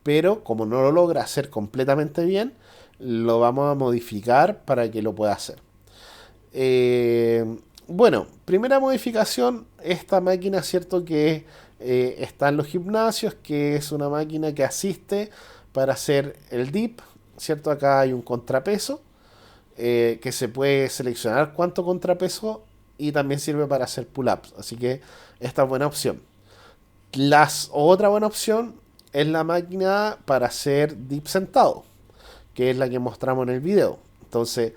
S1: pero como no lo logra hacer completamente bien, lo vamos a modificar para que lo pueda hacer. Bueno, primera modificación, esta máquina, cierto que está en los gimnasios, que es una máquina que asiste para hacer el dip, cierto, acá hay un contrapeso, que se puede seleccionar cuánto contrapeso y también sirve para hacer pull-ups, así que esta es buena opción. Otra buena opción es la máquina para hacer dip sentado, que es la que mostramos en el video. Entonces,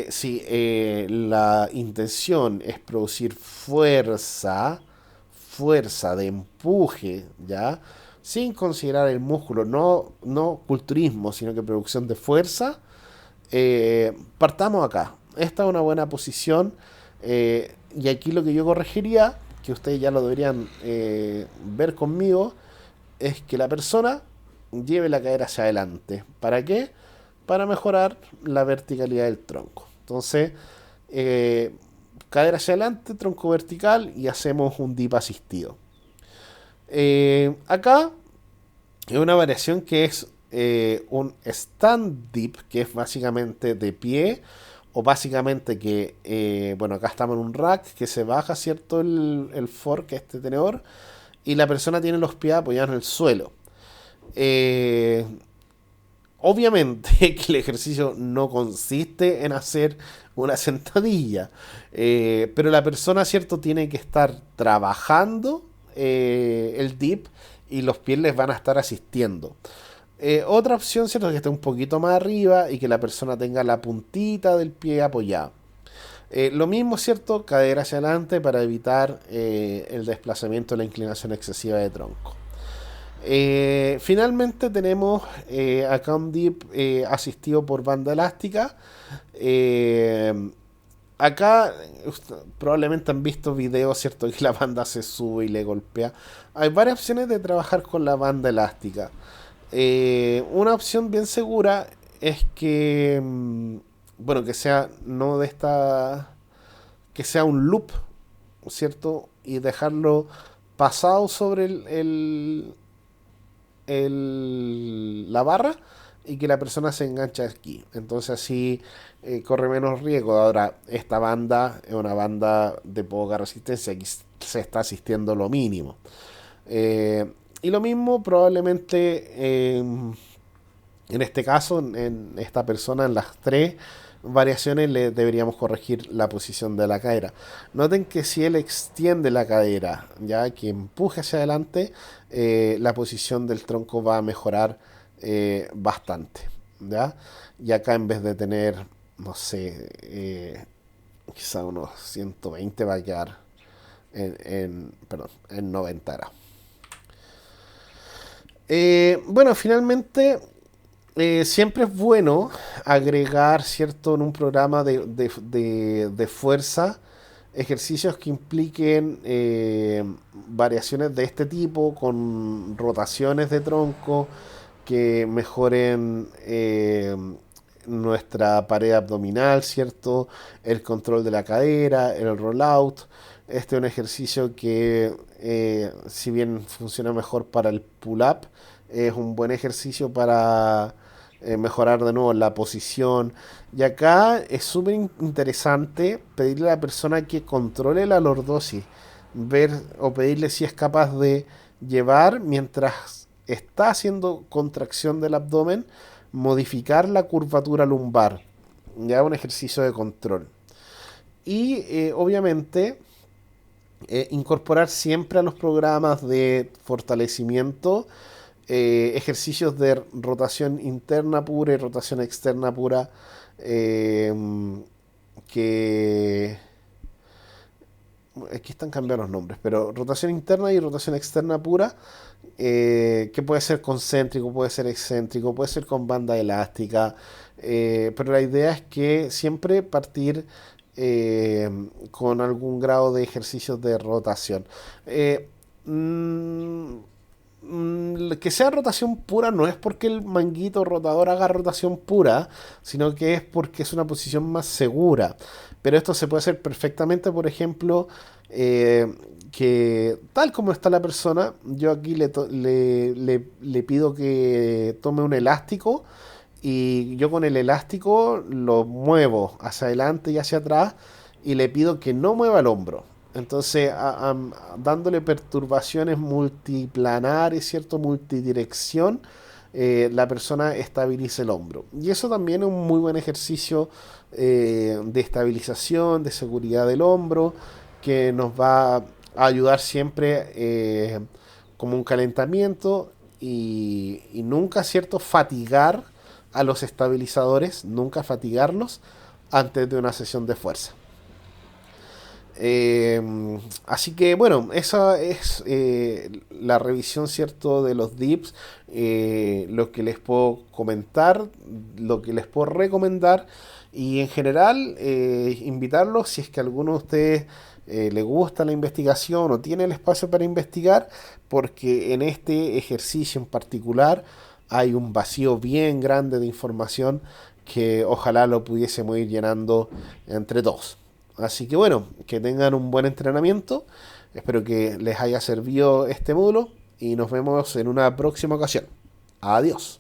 S1: si la intención es producir fuerza de empuje, ¿ya? Sin considerar el músculo, no culturismo, sino que producción de fuerza, partamos acá. Esta es una buena posición. Y aquí lo que yo corregiría, que ustedes ya lo deberían ver conmigo, es que la persona lleve la cadera hacia adelante. ¿Para qué? Para mejorar la verticalidad del tronco. Entonces, eh, cadera hacia adelante, tronco vertical y hacemos un dip asistido. Acá es una variación que es un stand dip, que es básicamente de pie, o básicamente que, bueno, acá estamos en un rack que se baja, ¿cierto? El fork, este tenedor, y la persona tiene los pies apoyados en el suelo. Eh, Obviamente que el ejercicio no consiste en hacer una sentadilla, pero la persona, ¿cierto? Tiene que estar trabajando el dip y los pies les van a estar asistiendo. Otra opción, ¿cierto? Es que esté un poquito más arriba y que la persona tenga la puntita del pie apoyada. Lo mismo, ¿cierto? Cadera hacia adelante para evitar el desplazamiento de la inclinación excesiva de tronco. Finalmente tenemos acá un dip asistido por banda elástica. Eh, Acá probablemente han visto videos, ¿cierto? Que la banda se sube y le golpea. Hay varias opciones de trabajar con la banda elástica. Una opción bien segura es que, bueno, que sea no de esta, que sea un loop, ¿cierto? Y dejarlo pasado sobre la barra y que la persona se engancha aquí. Entonces así corre menos riesgo. Ahora, esta banda es una banda de poca resistencia, aquí se está asistiendo lo mínimo. Y lo mismo probablemente en este caso, en esta persona, en las tres variaciones le deberíamos corregir la posición de la cadera. Noten que si él extiende la cadera, ya que empuje hacia adelante, la posición del tronco va a mejorar bastante. ¿Ya? Y acá en vez de tener, no sé, quizá unos 120 va a quedar perdón, en 90 grados. Bueno, finalmente Siempre es bueno agregar, ¿cierto?, en un programa de fuerza ejercicios que impliquen variaciones de este tipo, con rotaciones de tronco, que mejoren nuestra pared abdominal, ¿cierto? El control de la cadera, el rollout. Este es un ejercicio que, si bien funciona mejor para el pull-up, es un buen ejercicio para mejorar de nuevo la posición. Y acá es súper interesante pedirle a la persona que controle la lordosis, ver o pedirle si es capaz de llevar mientras está haciendo contracción del abdomen, modificar la curvatura lumbar. Ya un ejercicio de control. Y obviamente incorporar siempre a los programas de fortalecimiento ejercicios de rotación interna pura y rotación externa pura, eh, que aquí están cambiando los nombres, pero rotación interna y rotación externa pura, que puede ser concéntrico, puede ser excéntrico, puede ser con banda elástica, pero la idea es que siempre partir eh, con algún grado de ejercicios de rotación. Eh, mm, que sea rotación pura no es porque el manguito rotador haga rotación pura, sino que es porque es una posición más segura. Pero esto se puede hacer perfectamente, por ejemplo, que tal como está la persona, yo aquí le pido que tome un elástico y yo con el elástico lo muevo hacia adelante y hacia atrás y le pido que no mueva el hombro. Entonces, dándole perturbaciones multiplanares, ¿cierto? Multidirección, la persona estabiliza el hombro. Y eso también es un muy buen ejercicio de estabilización, de seguridad del hombro, que nos va a ayudar siempre como un calentamiento y nunca, ¿cierto? Fatigar a los estabilizadores, nunca fatigarlos antes de una sesión de fuerza. Eh, Así que bueno, esa es la revisión, ¿cierto?, de los dips, lo que les puedo comentar, lo que les puedo recomendar y en general invitarlos si es que a alguno de ustedes le gusta la investigación o tiene el espacio para investigar, porque en este ejercicio en particular hay un vacío bien grande de información que ojalá lo pudiésemos ir llenando entre todos. Así que bueno, que tengan un buen entrenamiento. Espero que les haya servido este módulo y nos vemos en una próxima ocasión. Adiós.